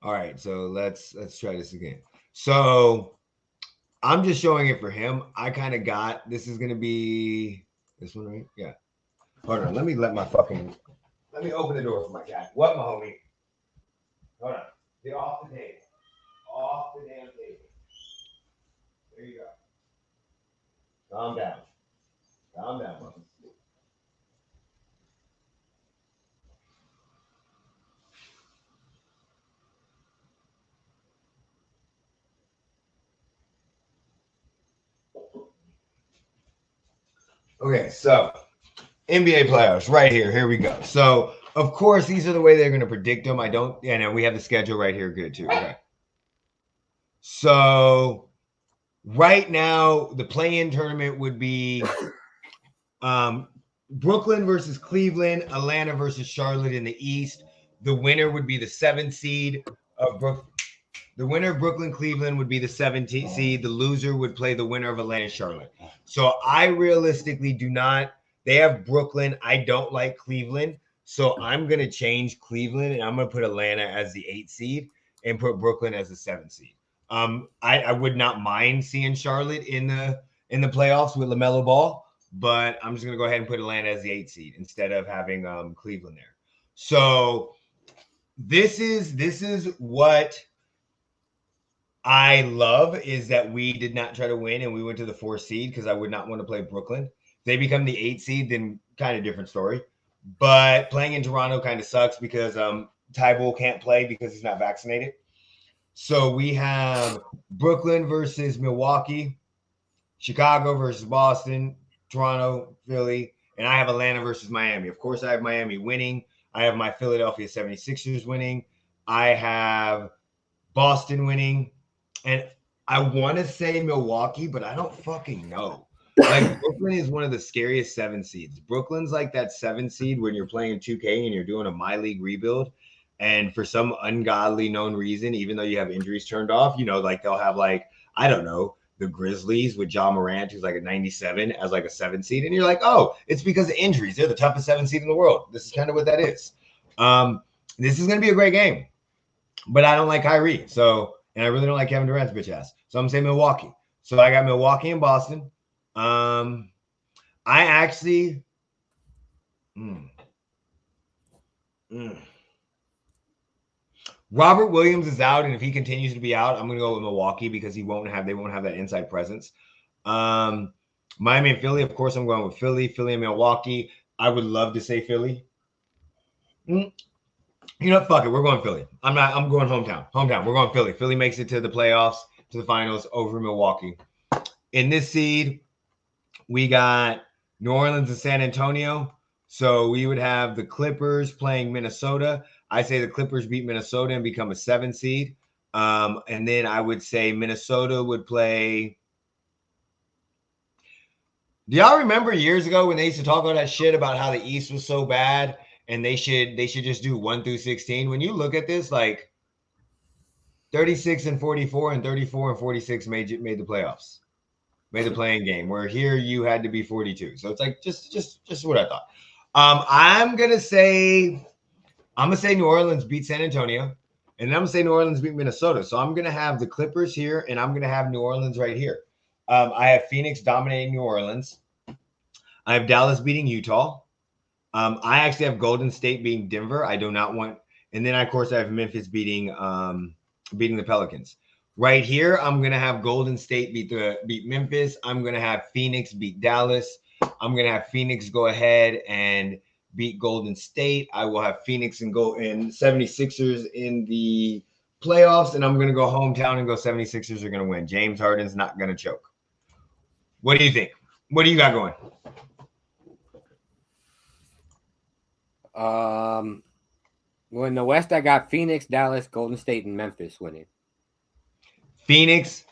All right, so let's try this again. So I'm just showing it for him. I kind of got this is gonna be this one, right? Yeah. Hold on. Let me open the door for my cat. What, my homie? Hold on. Get off the table. Off the damn table. There you go. Calm down. Calm down, mother. Okay, so NBA playoffs right here. Here we go. So, of course, these are the way they're going to predict them. And we have the schedule right here. Good, too. Okay. So, right now, the play-in tournament would be Brooklyn versus Cleveland, Atlanta versus Charlotte in the East. The winner would be the 7th seed of Brooklyn. The winner of Brooklyn-Cleveland would be the 17th seed. The loser would play the winner of Atlanta-Charlotte. So I realistically do not – they have Brooklyn. I don't like Cleveland. So I'm going to change Cleveland, and I'm going to put Atlanta as the 8th seed and put Brooklyn as the 7th seed. I would not mind seeing Charlotte in the playoffs with LaMelo Ball, but I'm just going to go ahead and put Atlanta as the 8th seed instead of having Cleveland there. So this is what – I love is that we did not try to win and we went to the 4th seed because I would not want to play Brooklyn. If they become the 8th seed, then kind of different story. But playing in Toronto kind of sucks because Tybull can't play because he's not vaccinated. So we have Brooklyn versus Milwaukee, Chicago versus Boston, Toronto, Philly, and I have Atlanta versus Miami. Of course, I have Miami winning. I have my Philadelphia 76ers winning. I have Boston winning. And I want to say Milwaukee, but I don't fucking know. Like Brooklyn is one of the scariest 7 seeds. Brooklyn's like that 7 seed when you're playing 2K and you're doing a My League rebuild. And for some ungodly known reason, even though you have injuries turned off, like they'll have like, I don't know, the Grizzlies with Ja Morant, who's like a 97 as like a 7 seed. And you're like, oh, it's because of injuries. They're the toughest 7 seed in the world. This is kind of what that is. This is going to be a great game, but I don't like Kyrie. And I really don't like Kevin Durant's bitch ass. So I'm saying Milwaukee. So I got Milwaukee and Boston. I actually. Robert Williams is out, and if he continues to be out, I'm going to go with Milwaukee because they won't have that inside presence. Miami and Philly, of course, I'm going with Philly. Philly and Milwaukee. I would love to say Philly. You know, fuck it. We're going Philly. I'm going hometown. We're going Philly. Philly makes it to the playoffs, to the finals over Milwaukee. In this seed, we got New Orleans and San Antonio. So we would have the Clippers playing Minnesota. I say the Clippers beat Minnesota and become a 7 seed. And then I would say Minnesota would play. Do y'all remember years ago when they used to talk all that shit about how the East was so bad and they should just do 1 through 16? When you look at this, like 36 and 44 and 34 and 46 made the playoffs, made the playing game. Where here you had to be 42. So it's like just what I thought. I'm gonna say New Orleans beat San Antonio, and then I'm gonna say New Orleans beat Minnesota. So I'm gonna have the Clippers here, and I'm gonna have New Orleans right here. I have Phoenix dominating New Orleans. I have Dallas beating Utah. I actually have Golden State beating Denver. I do not want, and then of course I have Memphis beating the Pelicans. Right here, I'm gonna have Golden State beat Memphis. I'm gonna have Phoenix beat Dallas. I'm gonna have Phoenix go ahead and beat Golden State. I will have Phoenix and 76ers in the playoffs, and I'm gonna go hometown and go 76ers are gonna win. James Harden's not gonna choke. What do you think? What do you got going? Well, in the West, I got Phoenix, Dallas, Golden State, and Memphis winning. Phoenix,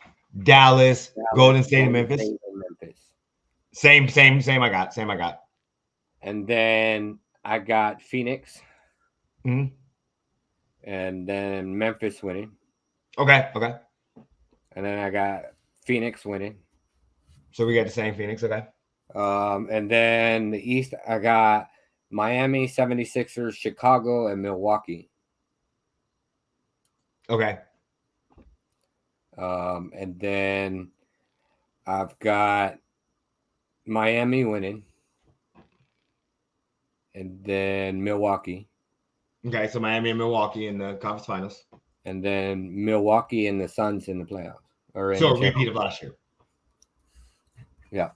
Dallas, Golden State, and Memphis. Same. I got. And then I got Phoenix. Mm-hmm. And then Memphis winning. Okay. And then I got Phoenix winning. So we got the same Phoenix, okay. And then the East, I got Miami, 76ers, Chicago, and Milwaukee. Okay. And then I've got Miami winning. And then Milwaukee. Okay, so Miami and Milwaukee in the conference finals. And then Milwaukee and the Suns in the playoffs. So a repeat of last year. Yeah.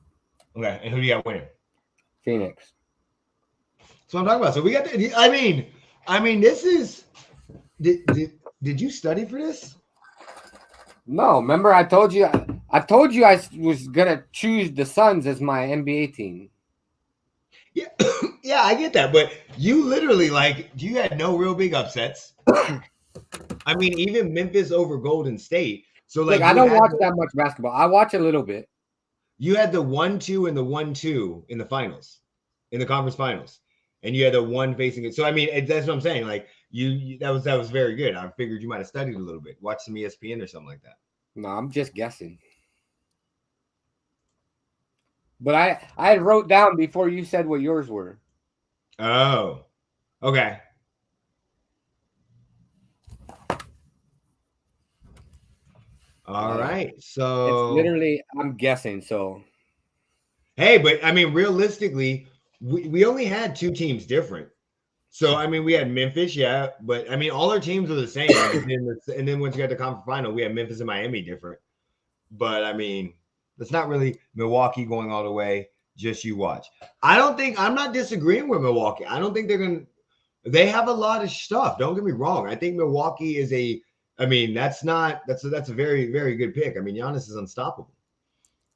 Okay, and who do you got winning? Phoenix. That's what I'm talking about. So we got I mean, this is did you study for this? No, remember I told you I was gonna choose the Suns as my NBA team. Yeah, yeah, I get that, but you literally you had no real big upsets. I mean, even Memphis over Golden State. So look, I don't watch that much basketball. I watch a little bit. You had the 1-2 and the 1-2 in the finals, in the conference finals, and you had the one facing it. So I mean, that's what I'm saying. Like you that was very good. I figured you might have studied a little bit, watched some ESPN or something like that. No, I'm just guessing. But I wrote down before you said what yours were. Oh, okay. All right. So it's literally, I'm guessing. So, hey, but I mean, realistically, we only had 2 teams different. So I mean, we had Memphis, yeah, but I mean, all our teams are the same. And then once you got the conference final, we had Memphis and Miami different. But I mean, it's not really Milwaukee going all the way. Just you watch. I'm not disagreeing with Milwaukee. I don't think they have a lot of stuff. Don't get me wrong. I think Milwaukee is a I mean, that's a very, very good pick. I mean, Giannis is unstoppable.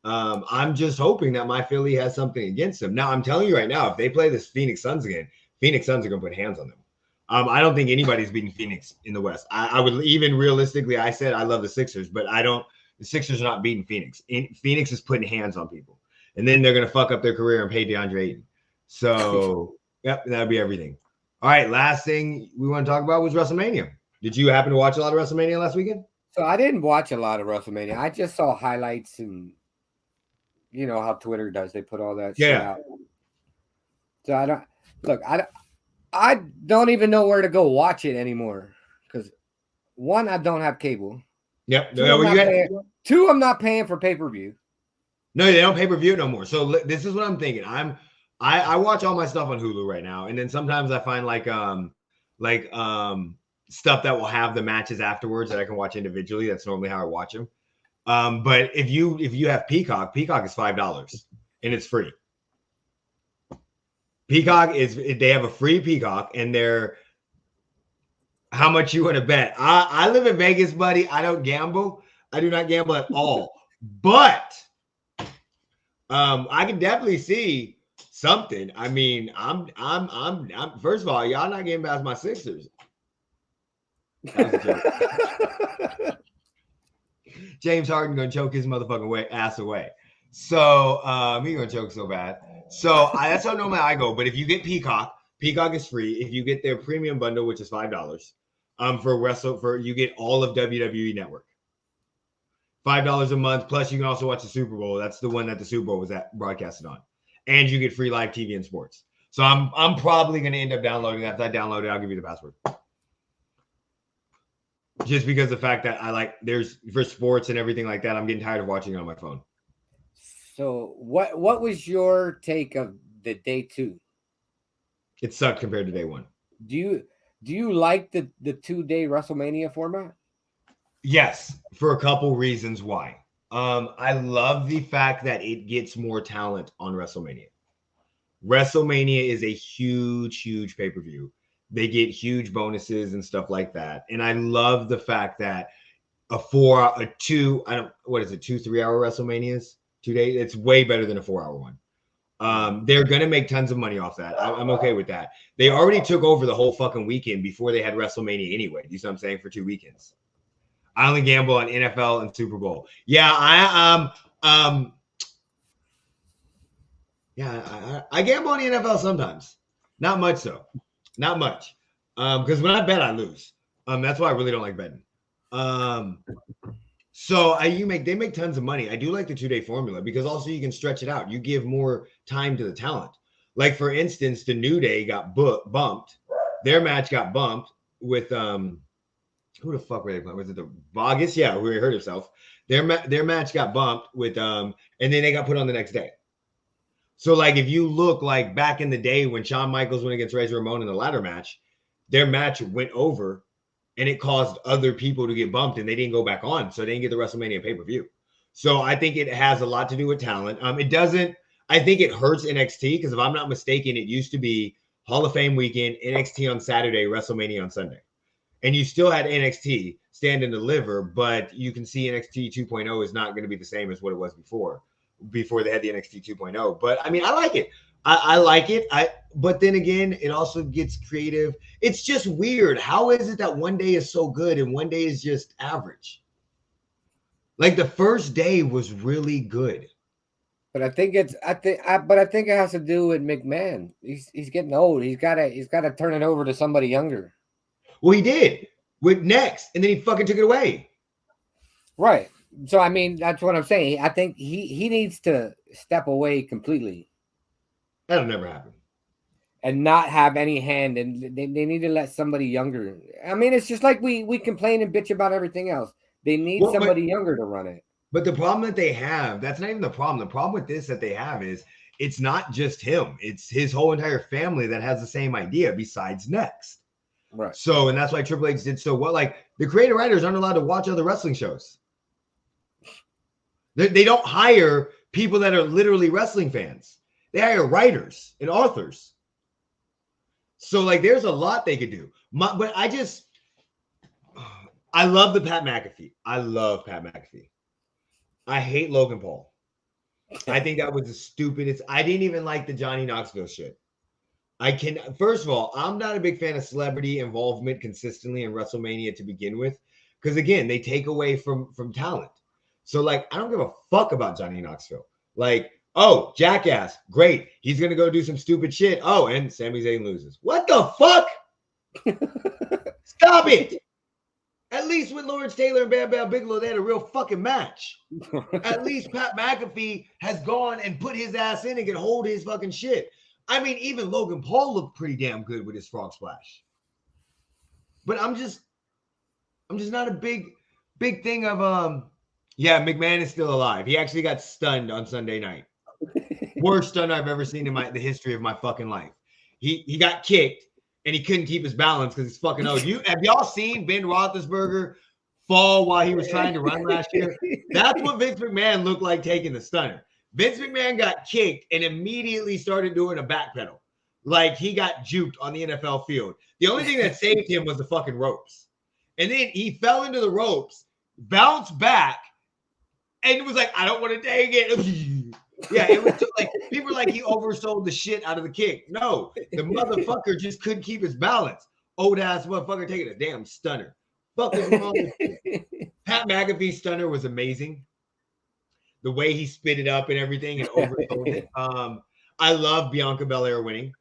I'm just hoping that my Philly has something against them. Now, I'm telling you right now, if they play this Phoenix Suns again, Phoenix Suns are going to put hands on them. I don't think anybody's beating Phoenix in the West. I would even realistically, I said I love the Sixers, but I don't. The Sixers are not beating Phoenix. Phoenix is putting hands on people, and then they're going to fuck up their career and pay DeAndre Ayton. So, yep, that'll be everything. All right, last thing we want to talk about was WrestleMania. Did you happen to watch a lot of WrestleMania last weekend? So I didn't watch a lot of WrestleMania. I just saw highlights, and you know how Twitter does. They put all that shit out. So I don't even know where to go watch it anymore because one, I don't have cable. Yep. Two, I'm not paying for pay-per-view. No, they don't pay-per-view no more. So this is what I'm thinking. I watch all my stuff on Hulu right now, and then sometimes I find like stuff that will have the matches afterwards that I can watch individually. That's normally how I watch them. But if you have Peacock is $5 and it's free. Peacock they have a free Peacock, and they're how much you want to bet. I live in Vegas, buddy. I don't gamble. I do not gamble at all. But I can definitely see something. I mean, I'm first of all, y'all not getting past my Sixers. That was a joke. James Harden gonna choke his motherfucking ass away. So he gonna choke so bad. So that's how normally I go. But if you get Peacock is free. If you get their premium bundle, which is $5, you get all of WWE Network. $5 a month. Plus, you can also watch the Super Bowl. That's the one that the Super Bowl was broadcasted on, and you get free live TV and sports. So I'm probably gonna end up downloading that. If I download it, I'll give you the password. Just because the fact that there's for sports and everything like that, I'm getting tired of watching it on my phone. So what was your take of the day 2? It sucked compared to day 1. Do you like the 2-day WrestleMania format? Yes, for a couple reasons why. I love the fact that it gets more talent on WrestleMania. WrestleMania is a huge, huge pay-per-view. They get huge bonuses and stuff like that. And I love the fact that 2-3 hour WrestleManias, 2 days, it's way better than a 4-hour one. They're going to make tons of money off that. I'm okay with that. They already took over the whole fucking weekend before they had WrestleMania anyway. You see what I'm saying? For 2 weekends. I only gamble on NFL and Super Bowl. Yeah, I gamble on the NFL sometimes. Not much though. Not much. Because when I bet, I lose. That's why I really don't like betting. So they make tons of money. I do like the 2-day formula because also you can stretch it out. You give more time to the talent. Like for instance, the New Day got bumped. Their match got bumped with who the fuck were they playing? Was it the Vargas? Yeah, who hurt himself. Their match got bumped with and then they got put on the next day. So like if you look like back in the day when Shawn Michaels went against Razor Ramon in the ladder match, their match went over and it caused other people to get bumped and they didn't go back on. So they didn't get the WrestleMania pay-per-view. So I think it has a lot to do with talent. It doesn't, I think it hurts NXT because if I'm not mistaken, it used to be Hall of Fame weekend, NXT on Saturday, WrestleMania on Sunday. And you still had NXT stand and deliver, but you can see NXT 2.0 is not going to be the same as what it was before they had the NXT 2.0. But I mean, I like it. I like it. But then again, it also gets creative. It's just weird. How is it that one day is so good and one day is just average? Like the first day was really good. But I think it has to do with McMahon. He's getting old. He's got to turn it over to somebody younger. Well, he did with Next, and then he fucking took it away. Right. So, I mean, that's what I'm saying. I think he needs to step away completely. That'll never happen. And not have any hand. And they need to let somebody younger. I mean, it's just like we complain and bitch about everything else. They need somebody younger to run it. But the problem that they have, that's not even the problem. The problem with this that they have is it's not just him. It's his whole entire family that has the same idea besides Next. Right. So, and that's why Triple H did so well. Like the creative writers aren't allowed to watch other wrestling shows. They don't hire people that are literally wrestling fans. They hire writers and authors. So like, there's a lot they could do. But I love the Pat McAfee. I love Pat McAfee. I hate Logan Paul. I think that was the stupidest. I didn't even like the Johnny Knoxville shit. First of all, I'm not a big fan of celebrity involvement consistently in WrestleMania to begin with, because again, they take away from talent. So like, I don't give a fuck about Johnny Knoxville. Like, oh, jackass, great. He's gonna go do some stupid shit. Oh, and Sami Zayn loses. What the fuck? Stop it. At least with Lawrence Taylor and Bam Bam Bigelow, they had a real fucking match. At least Pat McAfee has gone and put his ass in and can hold his fucking shit. I mean, even Logan Paul looked pretty damn good with his frog splash. But I'm just not a big thing of yeah, McMahon is still alive. He actually got stunned on Sunday night. Worst stun I've ever seen in the history of my fucking life. He got kicked and he couldn't keep his balance because he's fucking old. Have y'all seen Ben Roethlisberger fall while he was trying to run last year? That's what Vince McMahon looked like taking the stunner. Vince McMahon got kicked and immediately started doing a backpedal. Like he got juked on the NFL field. The only thing that saved him was the fucking ropes. And then he fell into the ropes, bounced back, and was like, I don't want to take it. Yeah, it was like people were like he oversold the shit out of the kick. No, the motherfucker just couldn't keep his balance. Old ass motherfucker taking a damn stunner. Fuck is wrong with you? Pat McAfee's stunner was amazing. The way he spit it up and everything and oversold it. I love Bianca Belair winning.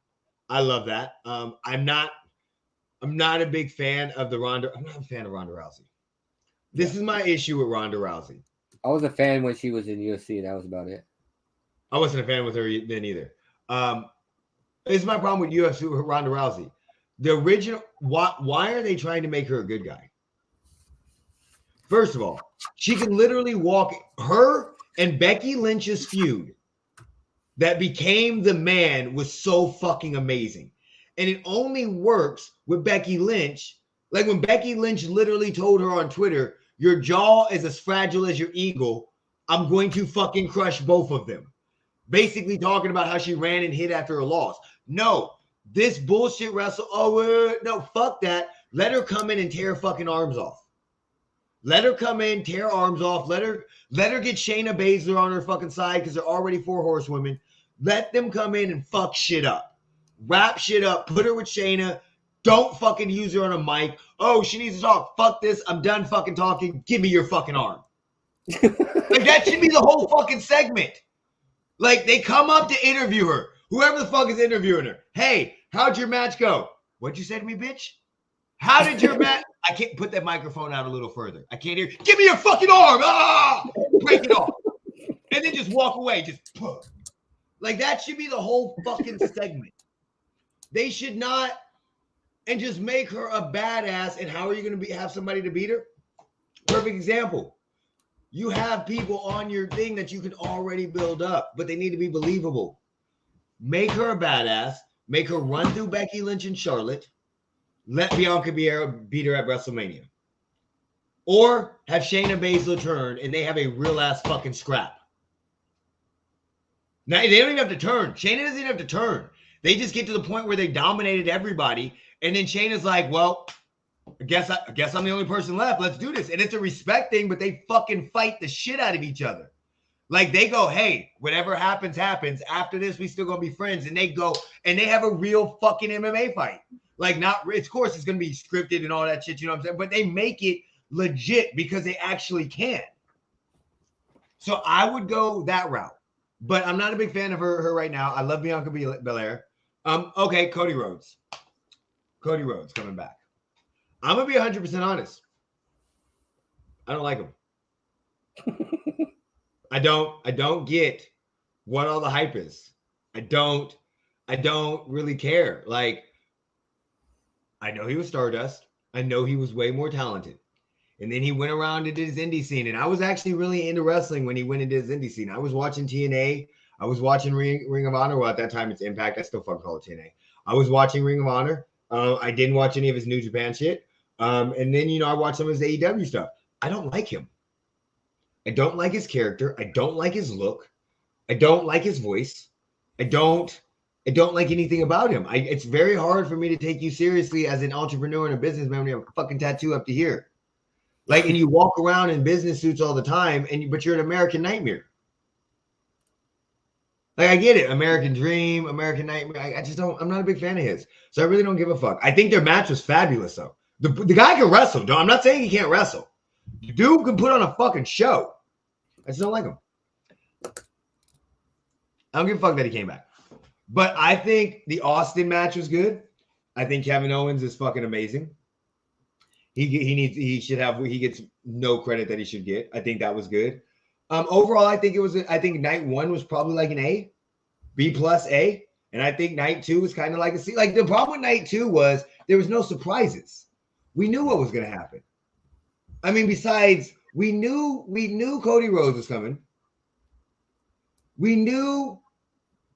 I love that. I'm not a big fan of Ronda Rousey. This is my issue with Ronda Rousey. I was a fan when she was in UFC. That was about it. I wasn't a fan with her then either. This is my problem with UFC with Ronda Rousey. The original, why are they trying to make her a good guy? First of all, she can literally walk. Her and Becky Lynch's feud that became the man was so fucking amazing. And it only works with Becky Lynch. Like when Becky Lynch literally told her on Twitter, your jaw is as fragile as your eagle. I'm going to fucking crush both of them. Basically talking about how she ran and hit after a loss. No, this bullshit wrestle. No, fuck that. Let her come in and tear her fucking arms off. Let her come in, tear arms off. Let her get Shayna Baszler on her fucking side because they're already 4 horsewomen. Let them come in and fuck shit up. Wrap shit up. Put her with Shayna. Don't fucking use her on a mic. Oh, she needs to talk. Fuck this. I'm done fucking talking. Give me your fucking arm. Like that should be the whole fucking segment. Like they come up to interview her. Whoever the fuck is interviewing her. Hey, how'd your match go? What'd you say to me, bitch? How did your match? I can't put that microphone out a little further. I can't hear. Give me your fucking arm. Break it off. And then just walk away. Just like that should be the whole fucking segment. They should not and just make her a badass. And how are you going to have somebody to beat her? Perfect example. You have people on your thing that you can already build up, but they need to be believable. Make her a badass. Make her run through Becky Lynch and Charlotte. Let Bianca beat her at WrestleMania. Or have Shayna Baszler turn and they have a real ass fucking scrap. Now, they don't even have to turn. Shayna doesn't even have to turn. They just get to the point where they dominated everybody. And then Shayna's like, well, I guess I'm the only person left. Let's do this. And it's a respect thing, but they fucking fight the shit out of each other. Like they go, hey, whatever happens, happens. After this, we still gonna be friends. And they go and they have a real fucking MMA fight. Like of course it's gonna be scripted and all that shit, you know what I'm saying? But they make it legit because they actually can. So I would go that route. But I'm not a big fan of her right now. I love Bianca Belair. Okay, Cody Rhodes. Cody Rhodes coming back. I'm gonna be 100% honest. I don't like him. I don't get what all the hype is. I don't really care. Like, I know he was Stardust. I know he was way more talented. And then he went around and did his indie scene. And I was actually really into wrestling when he went into his indie scene. I was watching TNA. I was watching Ring of Honor. Well, at that time, it's Impact. I still fucking call it TNA. I was watching Ring of Honor. I didn't watch any of his New Japan shit. And then, I watched some of his AEW stuff. I don't like him. I don't like his character. I don't like his look. I don't like his voice. I don't like anything about him. It's very hard for me to take you seriously as an entrepreneur and a businessman when you have a fucking tattoo up to here. Like, and you walk around in business suits all the time, but you're an American Nightmare. Like, I get it, American Dream, American Nightmare. I just don't. I'm not a big fan of his, so I really don't give a fuck. I think their match was fabulous, though. The guy can wrestle. I'm not saying he can't wrestle. The dude can put on a fucking show. I just don't like him. I don't give a fuck that he came back. But I think the Austin match was good. I think Kevin Owens is fucking amazing. He gets no credit that he should get. I think that was good. Overall, I think night 1 was probably like an A, B plus A. And I think night 2 was kind of like a C. Like, the problem with night 2 was there was no surprises. We knew what was going to happen. I mean, besides, we knew Cody Rhodes was coming. We knew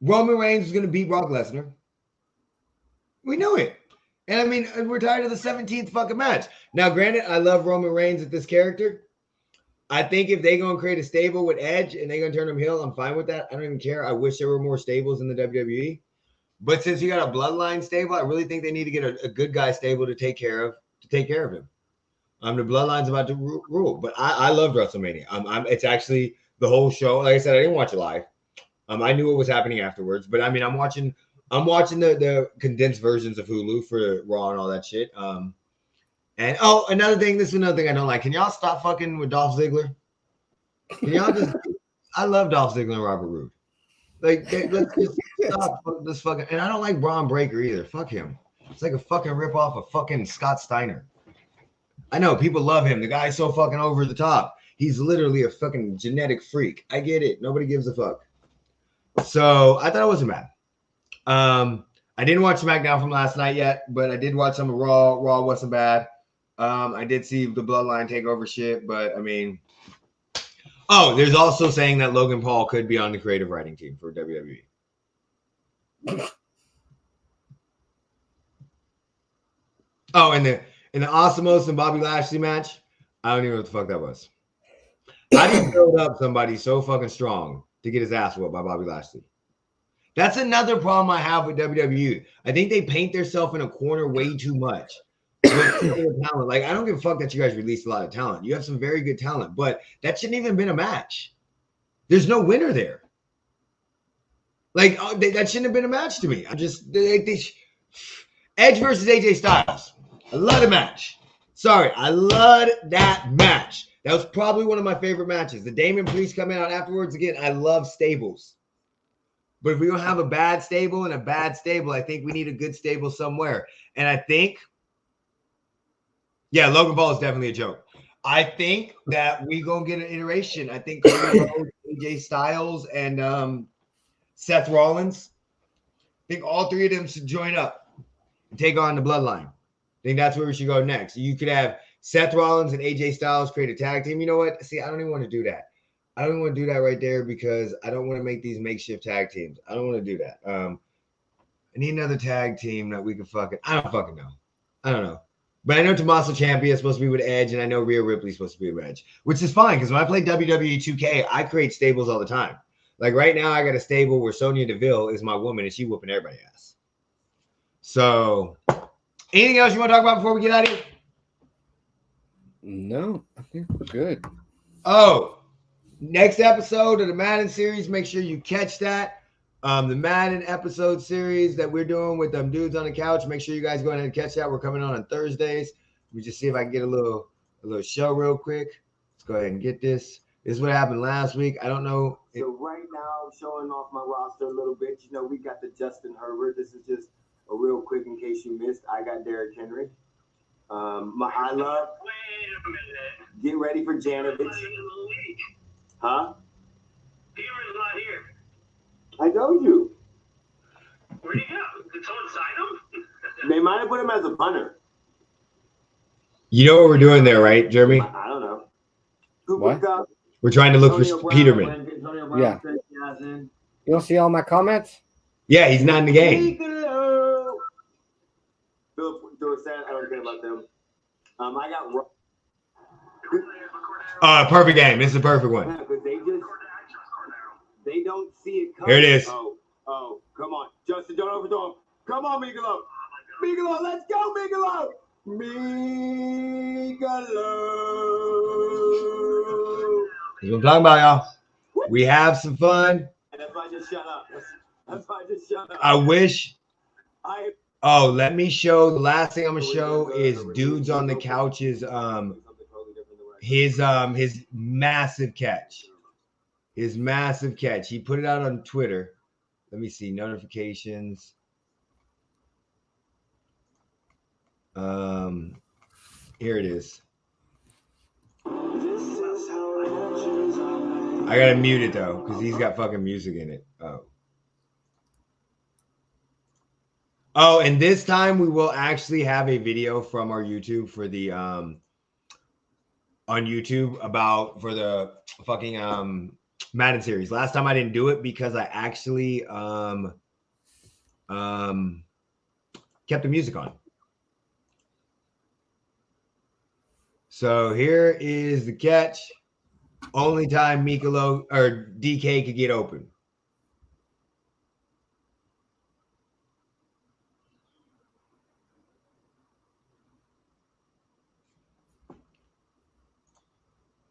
Roman Reigns was going to beat Brock Lesnar. We knew it. And I mean, we're tired of the 17th fucking match. Now, granted, I love Roman Reigns at this character. I think if they're going to create a stable with Edge and they're going to turn him heel, I'm fine with that. I don't even care. I wish there were more stables in the WWE. But since you got a bloodline stable, I really think they need to get a good guy stable to take care of him. The bloodline's about to rule. But I loved WrestleMania. It's actually the whole show. Like I said, I didn't watch it live. I knew what was happening afterwards, but I mean, I'm watching the condensed versions of Hulu for Raw and all that shit. And another thing, this is another thing I don't like. Can y'all stop fucking with Dolph Ziggler? Can y'all just? I love Dolph Ziggler and Robert Roode. Like, let's just stop this fucking. And I don't like Braun Breaker either. Fuck him. It's like a fucking ripoff of fucking Scott Steiner. I know people love him. The guy's so fucking over the top. He's literally a fucking genetic freak. I get it. Nobody gives a fuck. So I thought it wasn't bad. I didn't watch SmackDown from last night yet, but I did watch some of Raw. Raw wasn't bad. I did see the Bloodline takeover shit, but I mean, there's also saying that Logan Paul could be on the creative writing team for WWE. In the Osmos and Bobby Lashley match, I don't even know what the fuck that was. How do you build up somebody so fucking strong to get his ass whooped by Bobby Lashley? That's another problem I have with WWE. I think they paint themselves in a corner way too much. Talent. Like, I don't give a fuck that you guys released a lot of talent. You have some very good talent, but that shouldn't even been a match. There's no winner there. Like, that shouldn't have been a match to me. I'm just Edge versus AJ Styles. I love the match. Sorry, I love that match. That was probably one of my favorite matches. The Damon Priest coming out afterwards. Again, I love stables. But if we don't have a bad stable and a bad stable, I think we need a good stable somewhere. And I think, Logan Paul is definitely a joke. I think that we gonna get an iteration. I think Cody Rhodes, AJ Styles, and Seth Rollins. I think all three of them should join up and take on the Bloodline. I think that's where we should go next. You could have Seth Rollins and AJ Styles create a tag team. You know what? See, I don't even want to do that. I don't want to do that right there because I don't want to make these makeshift tag teams. I don't want to do that. I need another tag team that we can I don't fucking know. I don't know. But I know Tommaso Ciampa is supposed to be with Edge, and I know Rhea Ripley's supposed to be with Edge, which is fine because when I play WWE 2K, I create stables all the time. Like right now, I got a stable where Sonya Deville is my woman, and she whooping everybody's ass. So, anything else you want to talk about before we get out of here? No, I think we're good. Next episode of the Madden series, make sure you catch that. The Madden episode series that we're doing with them dudes on the couch. Make sure you guys go ahead and catch that. We're coming on Thursdays. Let me just see if I can get a little show real quick. Let's go ahead and get this. This is what happened last week. I don't know. So right now, showing off my roster a little bit. You know, we got the Justin Herbert. This is just a real quick in case you missed. I got Derrick Henry. I love. Wait a minute. Get ready for Janovich. Huh? Peterman's not here. I told you. Where'd he go? Did someone sign him? They might have put him as a punter. You know what we're doing there, right, Jeremy? I don't know. What? Cup, We're trying to look Antonio for Brown, Peterman. Antonio Brown, Yeah. Trey Jackson. You don't see all my comments? Yeah, he's not in the game. Philip Dorsett, I don't care about them. I got Perfect game. This is a perfect one. because they don't see it coming. Here it is. Oh, come on. Justin, don't overthrow him. Come on, Migolo. Migolo, let's go, Migolo. Migalo. That's what I'm talking about, y'all. We have some fun. That's why I just shut up. That's why I just shut up. I wish. Oh, let me show. The last thing I'm gonna show is Dudes on the Couch's his massive catch. His massive catch. He put it out on Twitter. Let me see notifications. Here it is. I gotta mute it though, because he's got fucking music in it. Oh, and this time we will actually have a video from our YouTube for the on YouTube for the fucking Madden series. Last time I didn't do it because I actually kept the music on. So here is the catch. Only time Mikalo or DK could get open.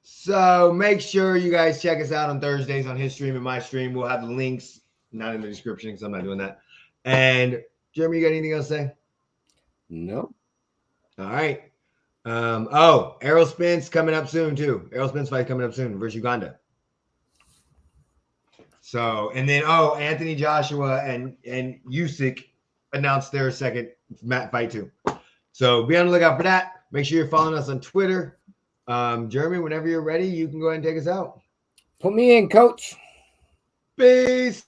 So make sure you guys check us out on Thursdays on his stream and my stream. We'll have the links not in the description because I'm not doing that. And Jeremy, you got anything else to say? No. All right. Oh, Errol Spence coming up soon too. Errol Spence fight coming up soon versus Uganda. So, and then Anthony Joshua and Usyk announced their second fight too. So be on the lookout for that. Make sure you're following us on Twitter. Jeremy, whenever you're ready, you can go ahead and take us out. Put me in, coach. Peace.